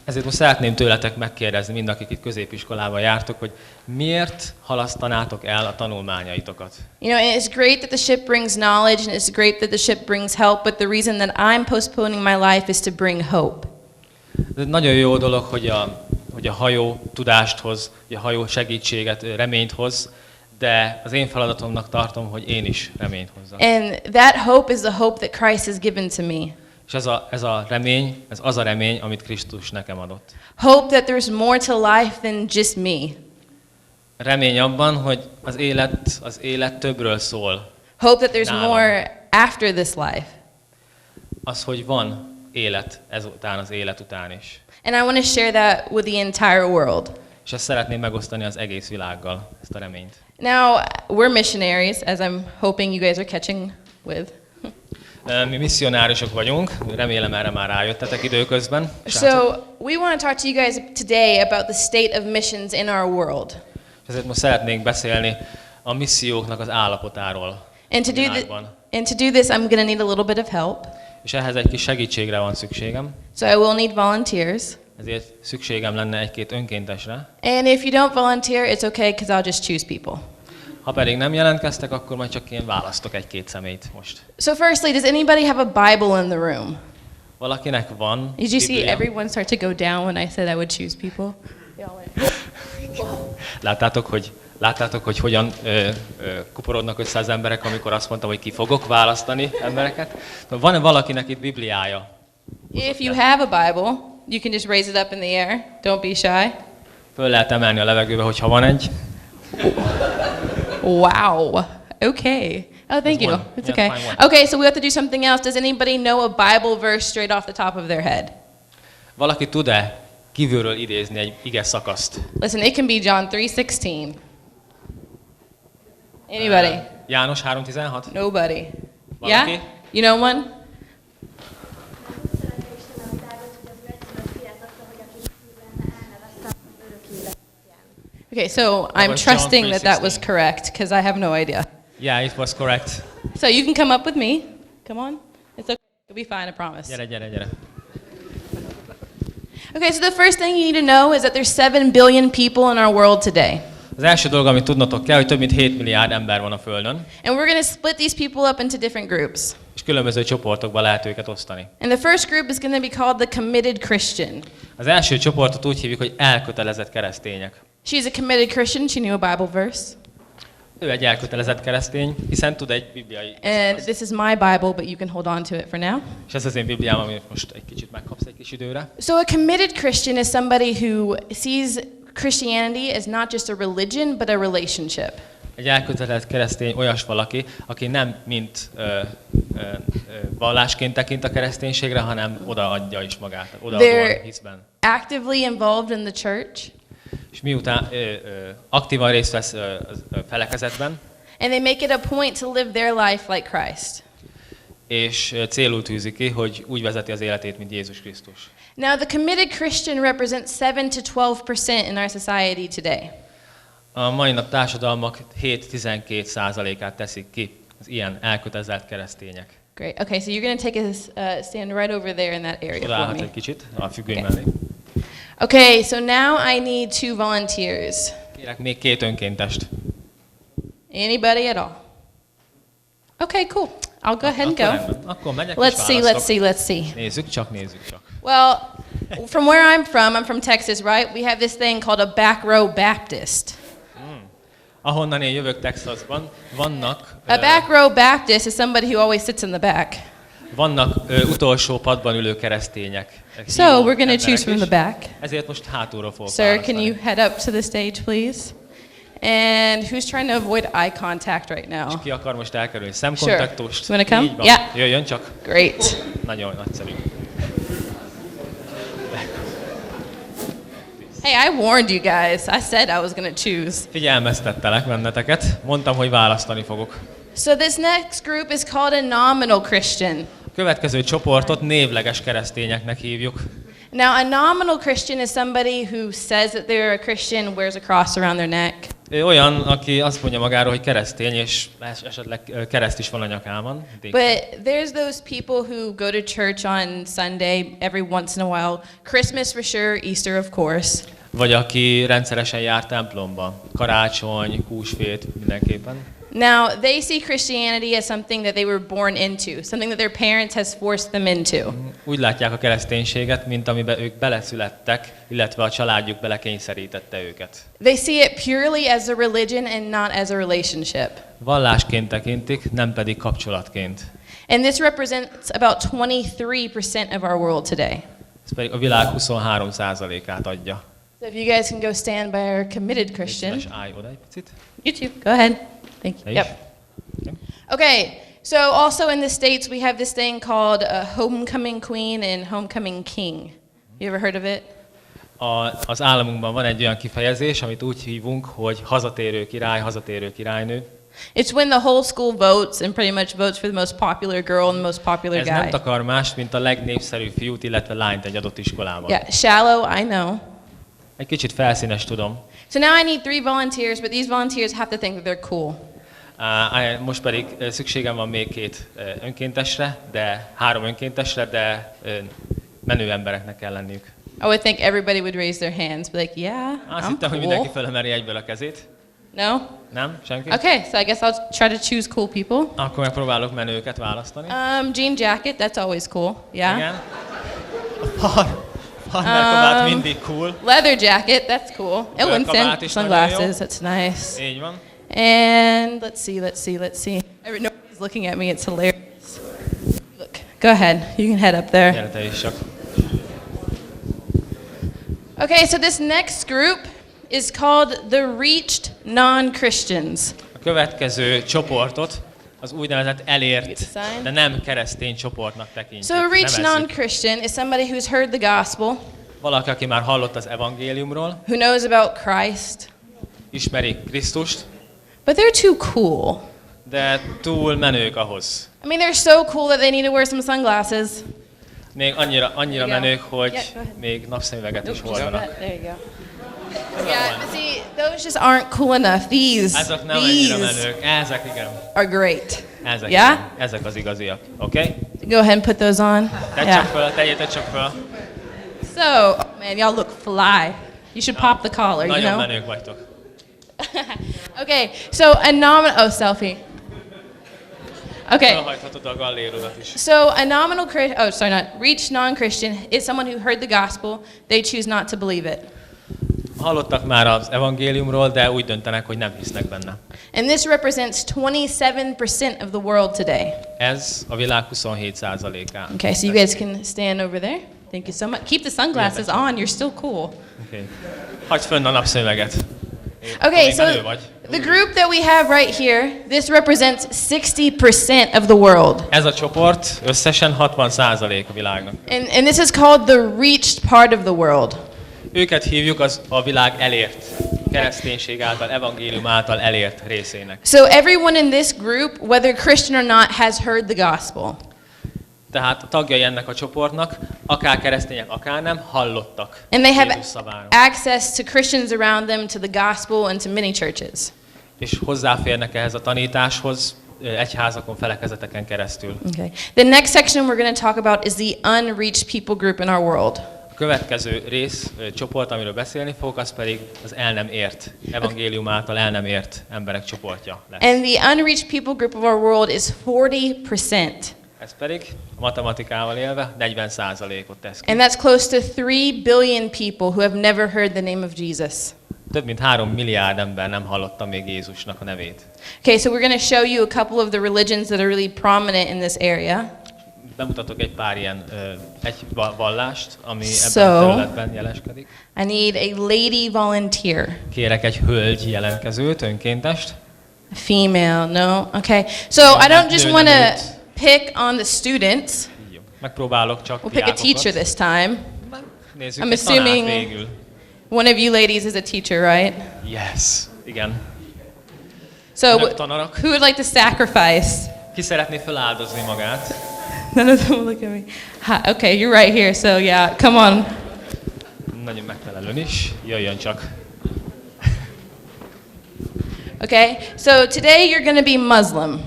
Ezért most szeretném tőletek megkérdezni, mind akik itt középiskolában jártok, hogy miért halasztanátok el a tanulmányaitokat? You know, and it's great that the ship brings knowledge and it's great that the ship brings help, but the reason that I'm postponing my life is to bring hope. Ez egy nagyon jó dolog, hogy a hajó tudást hoz, hogy a hajó segítséget, reményt hoz, de az én feladatomnak tartom, hogy én is reményt hozzak. And that hope is the hope that Christ has given to me. És ez a remény, ez az a remény, amit Krisztus nekem adott. Hope that there's more to life than just me. Remény abban, hogy az élet többről szól. Hope that there's Nálam. more after this life. Az, hogy van élet ezután, az élet után is. And I want to share that with the entire world. És ezt szeretném megosztani az egész világgal, ezt a reményt. Now, we're missionaries, as I'm hoping you guys are catching with. Mi misszionáriusok vagyunk, remélem erre már rájöttetek időközben. So, we want to talk to you guys today about the state of missions in our world. Ezért most szeretnénk beszélni a misszióknak az állapotáról. And to do this, I'm going to need a little bit of help. És ehhez egy kis segítségre van szükségem. So I will need volunteers. Ezért szükségem lenne egy-két önkéntesre. And if you don't volunteer, it's okay because I'll just choose people. Ha pedig nem jelentkeztek, akkor majd csak én választok egy-két személyt most. So firstly, does anybody have a Bible in the room? Valakinek van Did you see Biblia? everyone start to go down when I said I would choose people? Láttátok, hogy hogyan kuporodnak össze az emberek, amikor azt mondtam, hogy ki fogok választani embereket? Van-e valakinek itt Bibliája? If you have a Bible, you can just raise it up in the air. Don't be shy. Föl lehet emelni a levegőbe, hogyha van egy. Wow. Okay. Oh, thank you. one. It's Yeah, okay. fine one. Okay, so we have to do something else. Does anybody know a Bible verse straight off the top of their head? Valaki tud-e kívülről idézni egy ige szakaszt? Listen, it can be John 3:16. Anybody? János 3:16? Nobody. Valaki? Yeah? You know one? Okay, so I'm was John trusting that that was 3:16. correct because I have no idea. Yeah, it was correct. So you can come up with me. Come on. It's okay. You'll be fine, I promise. Gyere. Okay, so the first thing you need to know is that there's 7 billion people in our world today. Az első dolog, amit tudnotok kell, hogy több mint 7 milliárd ember van a Földön, And we're going to split these people up into different groups. és különböző csoportokba lehet őket osztani. And the first group is going to be called the committed Christian. Az első csoportot úgy hívjuk, hogy elkötelezett keresztények. She's a committed Christian. She knew a Bible verse. Ő egy elkötelezett keresztény, hiszen tud egy bibliai And szakaszt. this is my Bible, but you can hold on to it for now. És ez az én bibliám, amit most egy kicsit megkapsz egy kis időre. So a committed Christian is somebody who sees Christianity as not just a religion, but a relationship. Egy elkötelezett keresztény olyas valaki, aki nem mint vallásként tekint a kereszténységre, hanem odaadja is magát, odaadóan hisz benne. Actively involved in the church. És miután aktívan részt vesz a felekezetben, And they make it a point to live their life like Christ. és célul tűzi ki, hogy úgy vezeti az életét, mint Jézus Krisztus. Now, the committed Christian represents 7 to 12% in our society today. A mai nap társadalmak 7-12%-át teszik ki az ilyen elkötelezett keresztények. Great. Okay, so you're going to take a stand right over there in that area for Odaállhat me. egy kicsit a függöny Okay. mellé. Okay, so now I need 2 volunteers. Kérek még 2 önkéntest. Anybody at all? Okay, cool. I'll go ahead and Akkor go. rendben. Akkor megyek Let's és see, let's választok. see, let's see. Nézzük csak, nézzük csak. Well, from where I'm from Texas, right? We have this thing called a back row Baptist. Ahonnan én jövök Texasban, vannak, A back row Baptist is somebody who always sits in the back. vannak utolsó padban ülő keresztények. So we're going to choose emberek from is. the back. Ezért most hátulról fogok Sir, can választani. you head up to the stage, please? And who's trying to avoid eye contact right now? Ki akar most elkerülni szemkontaktust? Sure. You wanna come? Így van. Yeah. Jöjjön csak. Great. Nagyon nagyszerű. Hey, I warned you guys. I said I was going to choose. Figyelmeztettelek benneteket. Mondtam, hogy választani fogok. So this next group is called a nominal Christian. A következő csoportot névleges keresztényeknek hívjuk. Now, a nominal Christian is somebody who says that they're a Christian, wears a cross around their neck. Ő olyan, aki azt mondja magáról, hogy keresztény, és esetleg kereszt is van a nyakában. But there's those people who go to church on Sunday every once in a while. Christmas for sure, Easter of course. Vagy aki rendszeresen jár templomba. Karácsony, húsvét, mindenképpen. Now, they see Christianity as something that they were born into, something that their parents has forced them into. Úgy látják a kereszténységet, mint amiben ők beleszülettek, illetve a családjuk belekényszerítette őket. They see it purely as a religion and not as a relationship. Vallásként tekintik, nem pedig kapcsolatként. And this represents about 23% of our world today. Ez pedig a világ 23%-át adja. So if you guys can go stand by our committed Christian. És állj oda egy picit. You too. Go ahead. Thank you. Te Yep. is. Okay. So also in the States we have this thing called a homecoming queen and homecoming king. You ever heard of it? Az államunkban van egy olyan kifejezés, amit úgy hívunk, hogy hazatérő király, hazatérő királynő. It's when the whole school votes and pretty much votes for the most popular girl and the most popular Ez nem guy. takar mást, mint a legnépszerűbb fiút, illetve lányt egy adott iskolában. Yeah, shallow, I know. Egy kicsit felszínes, tudom. So now I need 3 volunteers, but these volunteers have to think that they're cool. Most pedig szükségem van még 2 önkéntesre, 3 önkéntesre, de menő embereknek kell lenniük. I would think everybody would raise their hands, be like, yeah, Azt I'm hittem, hogy mindenki cool. felemeri egyből a kezét. No? Nem? Senki? Okay, so I guess I'll try to choose cool people. Akkor megpróbálok menőket választani. Jean jacket, that's always cool. Yeah. Igen. A farmerkabát mindig cool. Leather jacket, that's cool. Oh, and Bőrkabát is nagyon sunglasses, jó. that's nice. Így van. And let's see. Nobody's looking at me, it's hilarious. Look, go ahead, you can head up there. Gyere te is csak. Okay, so this next group is called the reached non-Christians. A következő csoportot az úgynevezett elért, Sign. de nem keresztény csoportnak tekintjük. So a reached Nevezzük. non-Christian is somebody who's heard the gospel, Valaki, aki már hallott az evangéliumról, who knows about Christ, ismeri Krisztust, but they're too cool. de túl menők ahhoz. I mean, they're so cool that they need to wear some sunglasses. Még annyira There you go. menők, hogy Yeah, go ahead. még napszemüveget is Nope, hordanak. there you go. Yeah, but see, those just aren't cool enough. Ezek nem annyira These menők, ezek igen. are great. Ezek, Yeah? igen. Ezek az igaziak. Oké? Okay? Go ahead and put those on. Tedd Yeah. csak föl, tegyétek csak föl. So, oh man, y'all look fly. You should pop the collar, you Nagyon know? menők vagytok. Okay, so a nominal, selfie. Okay, Felhajthatod a gallérodat is. so a nominal Christian, reached non-Christian is someone who heard the gospel, they choose not to believe it. Hallottak már az evangéliumról, de úgy döntenek, hogy nem hisznek benne. And this represents 27% of the world today. Ez a világ 27%-án. Okay, so you guys can stand over there. Thank you so much. Keep the sunglasses on, you're still cool. Okay. Hagyj fönn a napszöveget. Okay, Még so menő vagy. the group that we have right here, this represents 60% of the world. Ez a csoport összesen 60% a világnak. And this is called the reached part of the world. Őket hívjuk a világ elért, kereszténység által, evangélium által elért részének. So everyone in this group, whether Christian or not, has heard the gospel. Tehát a tagjai ennek a csoportnak, akár keresztények, akár nem, hallottak And they have Jézus szaváról. access to Christians around them, to the gospel, and to many churches. És hozzáférnek ehhez a tanításhoz egyházakon, felekezeteken keresztül. Okay. The next section we're going to talk about is the unreached people group in our world. A következő csoport, amiről beszélni fogok, az pedig az el nem ért, evangélium által el nem ért emberek csoportja lesz. And the unreached people group of our world is 40%. Ez pedig a matematikával élve 40%-ot tesz ki. And that's close to 3 billion people who have never heard the name of Jesus. Több mint 3 milliárd ember nem hallotta még Jézusnak a nevét. Okay, so we're going to show you a couple of the religions that are really prominent in this area. Bemutatok egy pár ilyen vallást, ami So, ebben a területben jeleskedik. I need a lady volunteer. Kérek egy hölgy jelentkezőt, önkéntest. A female, no? Okay. So I don't just want to pick on the students. Jó. Megpróbálok csak We'll pick a diákokat. teacher this time. Nézzük I'm egy tanárt assuming végül. one of you ladies is a teacher, right? Yes, igen. So Önök tanarok. who would like to sacrifice? Ki szeretné feláldozni magát? None of them will look at me. Okay, you're right here, so yeah, come on. Nagyon megfelelően is. Jöjjön csak. Okay, so today you're going to be Muslim.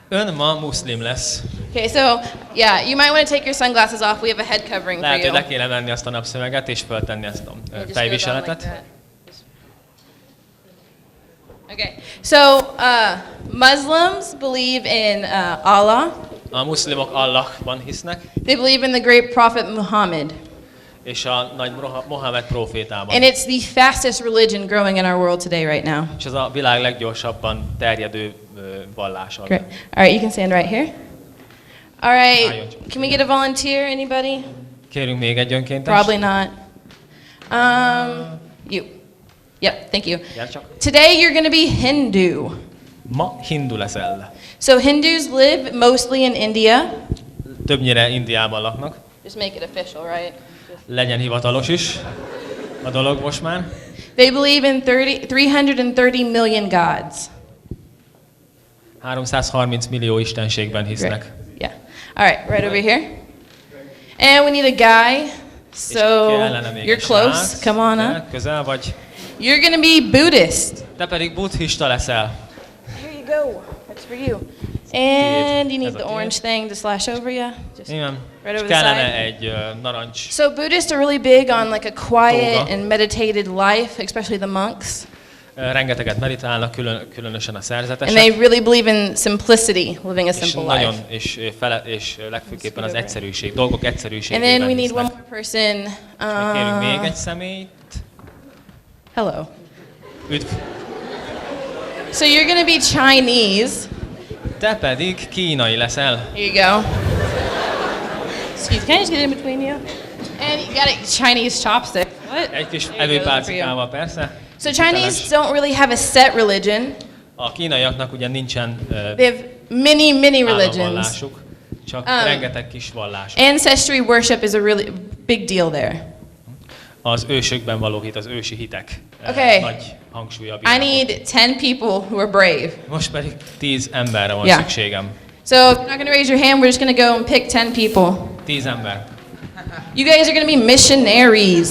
Ön ma muszlim lesz. Okay, so yeah, you might want to take your sunglasses off. We have a head covering for Lehet, hogy you. le kéne venni azt a napszöveget és föltenni ezt a Just goes on like fejviseletet. that. Okay, so Muslims believe in Allah. A muszlimok Allahban hisznek, They believe in the great prophet Muhammad. és a nagy Mohamed prófétában. And it's the fastest religion growing in our world today right now. És ez a világ leggyorsabban terjedő vallása. Great. All right, you can stand right here. All right, can we get a volunteer, anybody? Kérünk még egy önkéntest. Probably not. You. Yep, thank you. Gyere csak. Today you're going to be Hindu. Ma hindu leszel. So Hindus live mostly in India. Többnyire Indiában laknak. Just make it official, right? Legyen hivatalos is a dolog most már. They believe in 330 million gods. 330 millió istenségben hisznek. Great. Yeah. All right, right over here. And we need a guy. So Kellene még you're egy close. srác, Come on de up. közel vagy. You're going to be Buddhist. Te pedig buddhista leszel. Here you go. That's for you. And you need Ez a the tiéd. orange thing to slash over you. Just Igen. right És over the kellene side. egy narancs. So Buddhists are really big on like a quiet Toga. and meditated life, especially the monks. Rengeteget meditálnak, különösen a And szerzetesek. they really believe in simplicity, living a És simple nagyon, life. és legfőképpen az egyszerűség, dolgok And egyszerűségében then we need hisznek. one more person. Kérünk még egy személyt. Hello. Üdv. So you're going to be Chinese. Te pedig kínai leszel. Here you go. Excuse, can I just get in between you? And you got a Chinese chopstick. What? Egy kis There you go, those are for you. evőpálcikával persze. So Chinese don't really have a set religion. A kínaiaknak ugye nincsen They have many religions. államvallásuk, csak rengeteg kis vallásuk. Ancestry worship is a really big deal there. Az ősökben való hit, az ősi hitek Okay. nagy hangsúlya I bírnak. need 10 people who are brave. Most pedig 10 emberre van Yeah. szükségem. So if you're not going to raise your hand, we're just going to go and pick 10 people. 10 ember. You guys are going to be missionaries.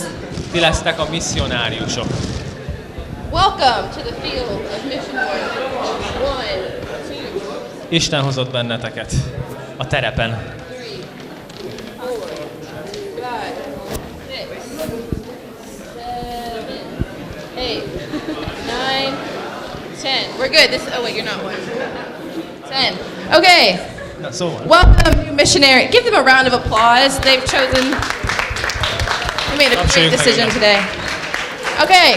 Ti lesztek a misszionáriusok. Welcome to the field of mission work. 1, 2, Isten hozott benneteket a terepen. 3, 4, 5, 6, 7, 8, 9, 10. We're good. Oh wait, you're not one. 10. Okay. Na, szóval. Welcome, you missionary. Give them a round of applause. They've chosen. They made a great decision today. Okay.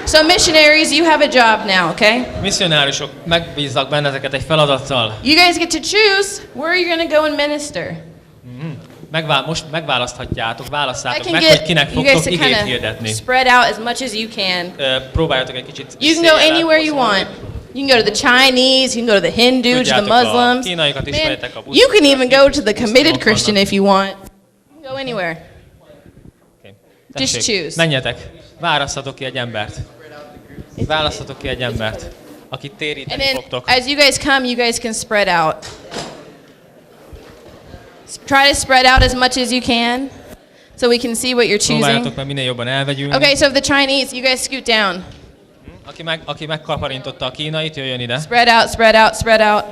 So missionaries, you have a job now, okay? Misszionárisok, megbízzak benneteket egy feladattal. You guys get to choose where you're going to go and minister. Most megválaszthatjátok, I válasszátok can meg, get hogy kinek you guys fogtok to igét kind hirdetni. of spread out as much as you can. Próbáljatok egy kicsit You can go széjjel anywhere you elhozolni. want. You can go to the Chinese, you can go to the Hindus, the Tudjátok, a Muslims. kínaikat Man, ismeritek, a you can even go to the buddhisták, committed Christian vannak. if you want. You can go anywhere. Oké. Just Tessék, choose. menjetek, választhatok ki egy embert. Választhatok ki egy embert, akit And téríteni then fogtok. as you guys come, you guys can spread out. Try to spread out as much as you can so we can see what you're choosing. Próbáljatok meg minél jobban elvegyünk. Okay, so the Chinese, you guys scoot down. Aki megkaparintotta a kínait, jöjjön ide. Spread out, spread out, spread out.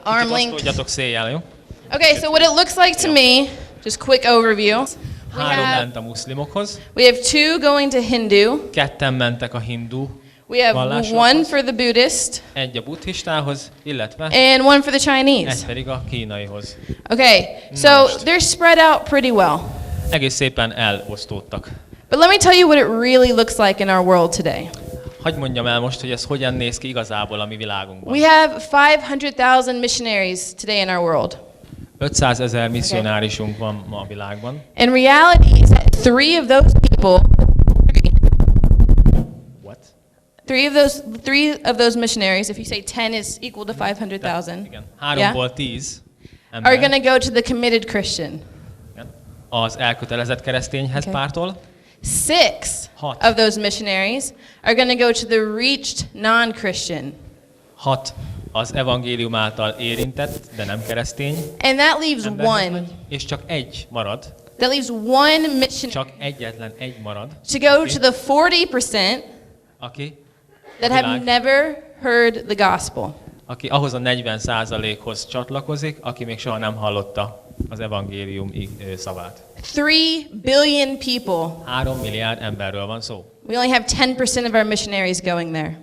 Arm length. Osztódjatok széjjel, jó? Okay, so what it looks like to me, just quick overview. Három ment a muszlimokhoz, We have 2 going to Hindu. ketten mentek a hindu, We have Vallásokhoz. 1 for the Buddhist egy a buddhistához, illetve and 1 for the Chinese. egy pedig a kínaihoz. Okay, so most. they're spread out pretty well. Egész szépen elosztódtak. But let me tell you what it really looks like in our world today. Hadd mondjam el most, hogy ez hogyan néz ki igazából a mi világunkban. We have 500,000 missionaries today in our world. 500 000 misszionárisunk van ma a világban. In reality, is that 3 of those people, What? 3 of those missionaries, if you say 10 is equal to 500,000, Igen. 3-ból 10 are ember going to go to the committed Christian. igen, az elkötelezett keresztényhez Okay. pártól. 6 Hot. of those missionaries are going to go to the reached non-Christian. 6 az evangélium által érintett, de nem keresztény And that leaves emberhez 1. megy, és csak egy marad, That leaves 1 missionary csak egyetlen egy marad, to go to the 40% aki that have Világ. never heard the gospel. ahhoz a 40%-hoz csatlakozik, aki még soha nem hallotta az evangélium szavát. 3 billion people. 3 milliárd emberről van szó. We only have 10% of our missionaries going there.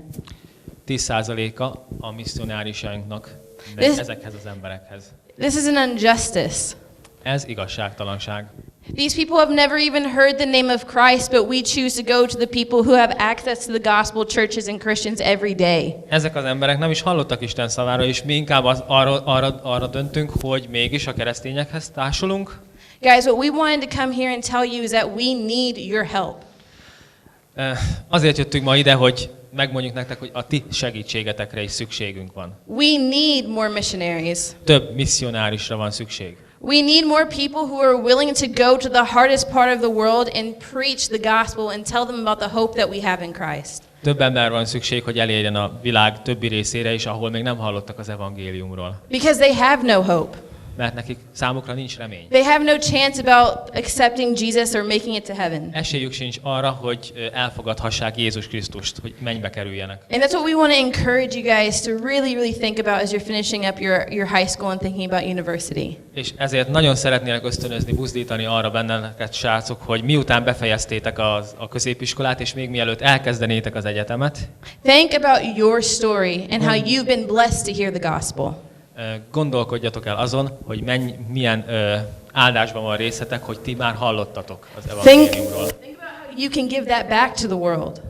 10%-a a misszionárisainknak This- ezekhez az emberekhez. This is an injustice. Ez igazságtalanság. These people have never even heard the name of Christ, but we choose to go to the people who have access to the gospel, churches and Christians every day. Ezek az emberek nem is hallottak Isten szavára, és mi inkább arra döntünk, hogy mégis a keresztényekhez társulunk. Guys, what we wanted to come here and tell you is that we need your help. Azért jöttünk ma ide, hogy megmondjuk nektek, hogy a ti segítségetekre is szükségünk van. We need more missionaries. Több misszionárisra van szükség. We need more people who are willing to go to the hardest part of the world and preach the gospel and tell them about the hope that we have in Christ. Több ember van szükség, hogy elérjen a világ többi részére is, ahol még nem hallottak az evangéliumról. Because they have no hope. Mert nekik számukra nincs remény. They have no chance about accepting Jesus or making it to heaven. Esélyük sincs arra, hogy elfogadhassák Jézus Krisztust, hogy mennybe kerüljenek. And that's what we want to encourage you guys to really think about as you're finishing up your high school and thinking about university. És ezért nagyon szeretnélek ösztönözni, buzdítani arra benneteket, srácok, hogy miután befejeztétek a középiskolát, és még mielőtt elkezdenétek az egyetemet, Think about your story and how you've been blessed to hear the gospel. gondolkodjatok el azon, hogy milyen áldásban van részetek, hogy ti már hallottatok az Think evangéliumról. about how you can give that back to the world.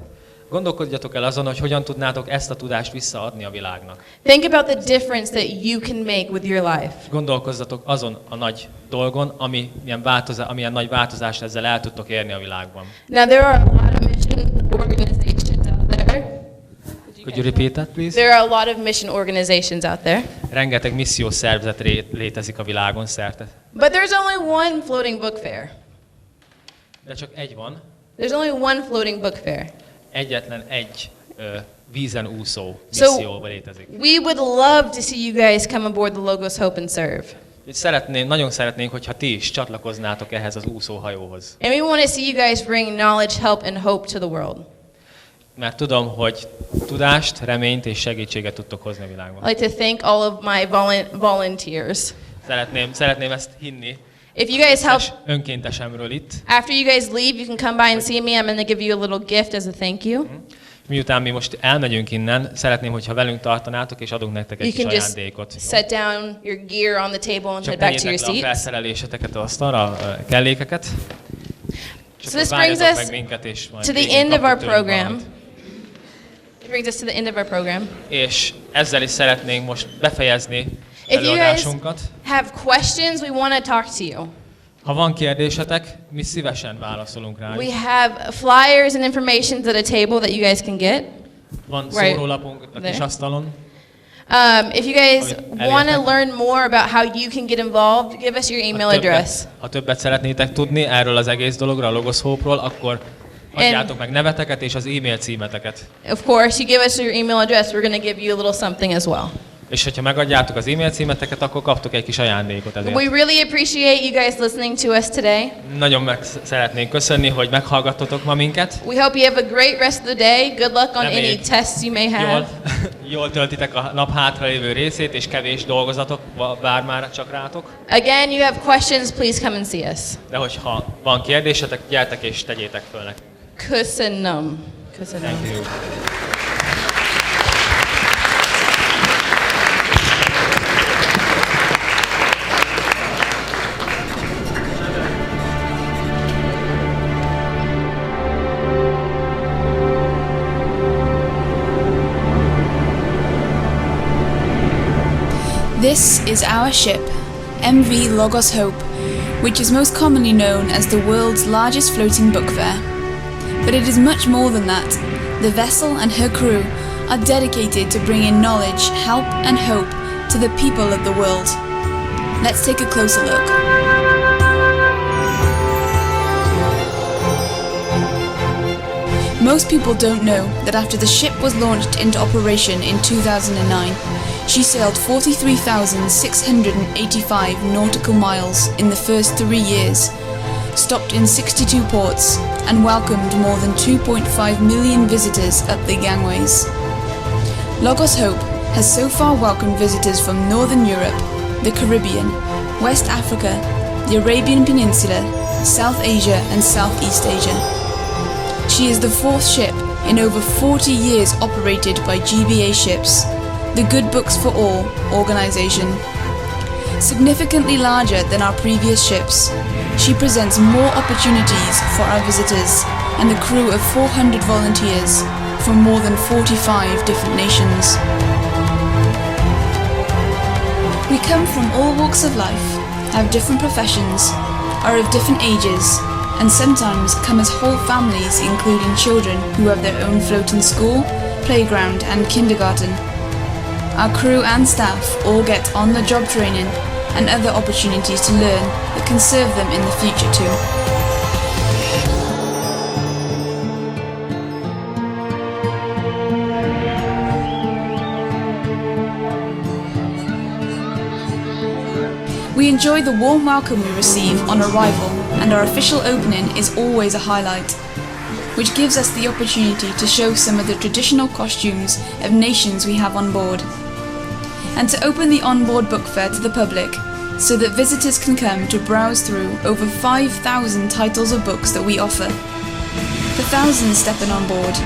Gondolkodjatok el azon, hogy hogyan tudnátok ezt a tudást visszaadni a világnak. Think about the difference that you can make with your life. Gondolkozzatok azon a nagy dolgon, amilyen nagy változást ezzel el tudtok érni a világban. Now there are a lot of mission organizations out there. Could you repeat that, please? There are a lot of mission organizations out there. Rengeteg missziós szervezet létezik a világon szerte. But there's only one floating book fair. De csak egy van, There's only one floating book fair. egyetlen egy vízen úszó So- misszió létezik. We would love to see you guys come aboard the Logos Hope and Serve. Nagyon szeretnénk, hogyha ti is csatlakoznátok ehhez az úszóhajóhoz. And we want to see you guys bring knowledge, help, and hope to the world. Mert tudom, hogy tudást, reményt és segítséget tudtok hozni a világban. I'd like to thank all of my volunteers. Szeretném ezt hinni. If you guys help, Önkéntesemről itt. after you guys leave, you can come by and see me. I'm going to give you a little gift as a thank you. Miután mi most elmegyünk innen, szeretném, hogyha velünk tartanátok, és adunk nektek egy You kis can just ajándékot. set down your gear on the table and Csak head back to your tegyétek le a seats. felszereléseteket az asztalra, a kellékeket. És So akkor this brings várjatok us meg minket, és majd to the végén end of our kaptok tőlünk program. valamit. It brings us to the end of our program. És ezzel is szeretnénk most befejezni If you guys előadásunkat. have questions, we want to talk to you. Ha van kérdésetek, mi szívesen válaszolunk rá. We have flyers and information at a table that you guys can get. Van Right szórólapunk a kis there. asztalon. If you guys Elértek. want to learn more about how you can get involved, give us your email address. Ha többet szeretnétek tudni erről az egész dologról, a Logos Hope-ról, akkor adjátok meg neveteket és az e-mail címeteket. Of course, you give us your email address, we're going to give you a little something as well. És hogyha megadjátok az e-mail címeteket, akkor kaptok egy kis ajándékot ezért. We really appreciate you guys listening to us today. Nagyon meg szeretnénk köszönni, hogy meghallgattatok ma minket. We hope you have a great rest of the day. Good luck on any Reméljük, tests you may have. jól töltitek a nap hátralévő részét, és kevés dolgozatok vár már csak rátok. Again, you have questions, please come and see us. De hogyha van kérdésetek, gyertek és tegyétek föl nekünk. Köszönöm. Köszönöm. Thank you. This is our ship, MV Logos Hope, which is most commonly known as the world's largest floating book fair. But it is much more than that. The vessel and her crew are dedicated to bringing knowledge, help and hope to the people of the world. Let's take a closer look. Most people don't know that after the ship was launched into operation in 2009, she sailed 43,685 nautical miles in the first 3 years, stopped in 62 ports, and welcomed more than 2.5 million visitors up the gangways. Logos Hope has so far welcomed visitors from Northern Europe, the Caribbean, West Africa, the Arabian Peninsula, South Asia and Southeast Asia. She is the fourth ship in over 40 years operated by GBA Ships, the Good Books for All organisation. Significantly larger than our previous ships, she presents more opportunities for our visitors and a crew of 400 volunteers from more than 45 different nations. We come from all walks of life, have different professions, are of different ages, and sometimes come as whole families including children who have their own floating school, playground and kindergarten. Our crew and staff all get on-the-job training and other opportunities to learn that can serve them in the future too. We enjoy the warm welcome we receive on arrival, and our official opening is always a highlight, which gives us the opportunity to show some of the traditional costumes of nations we have on board, and to open the onboard book fair to the public so that visitors can come to browse through over 5,000 titles of books that we offer. For thousands stepping on board,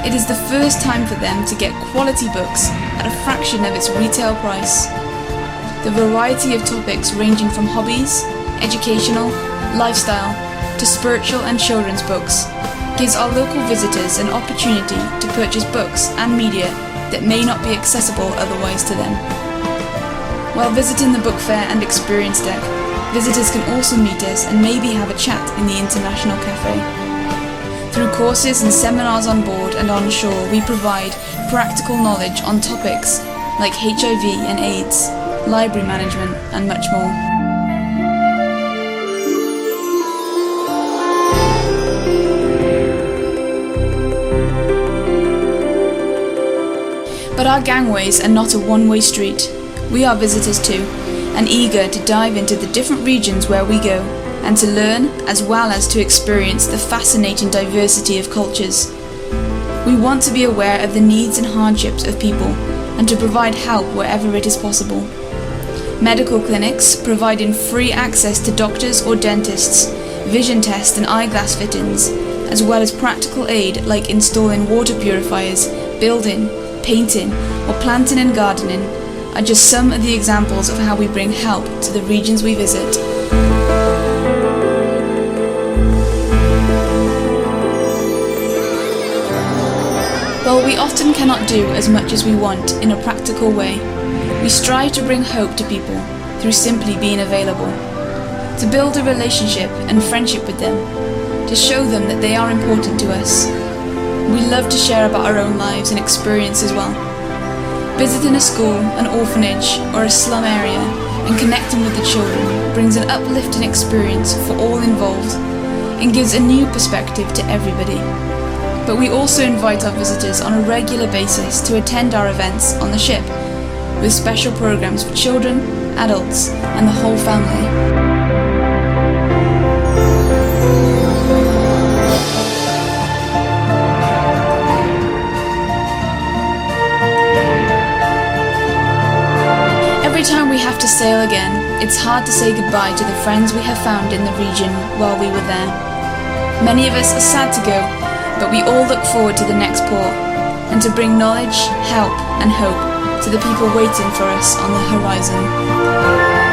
it is the first time for them to get quality books at a fraction of its retail price. The variety of topics ranging from hobbies, educational, lifestyle, to spiritual and children's books gives our local visitors an opportunity to purchase books and media that may not be accessible otherwise to them. While visiting the book fair and experience deck, visitors can also meet us and maybe have a chat in the International Cafe. Through courses and seminars on board and on shore, we provide practical knowledge on topics like HIV and AIDS, library management and much more. But our gangways are not a one-way street. We are visitors too, and eager to dive into the different regions where we go, and to learn as well as to experience the fascinating diversity of cultures. We want to be aware of the needs and hardships of people, and to provide help wherever it is possible. Medical clinics providing free access to doctors or dentists, vision tests and eyeglass fittings, as well as practical aid like installing water purifiers, building, painting or planting and gardening are just some of the examples of how we bring help to the regions we visit. While we often cannot do as much as we want in a practical way, we strive to bring hope to people through simply being available, to build a relationship and friendship with them, to show them that they are important to us. We love to share about our own lives and experience as well. Visiting a school, an orphanage, or a slum area and connecting with the children brings an uplifting experience for all involved and gives a new perspective to everybody. But we also invite our visitors on a regular basis to attend our events on the ship, with special programs for children, adults, and the whole family. Every time we have to sail again, it's hard to say goodbye to the friends we have found in the region while we were there. Many of us are sad to go, but we all look forward to the next port and to bring knowledge, help, and hope to the people waiting for us on the horizon.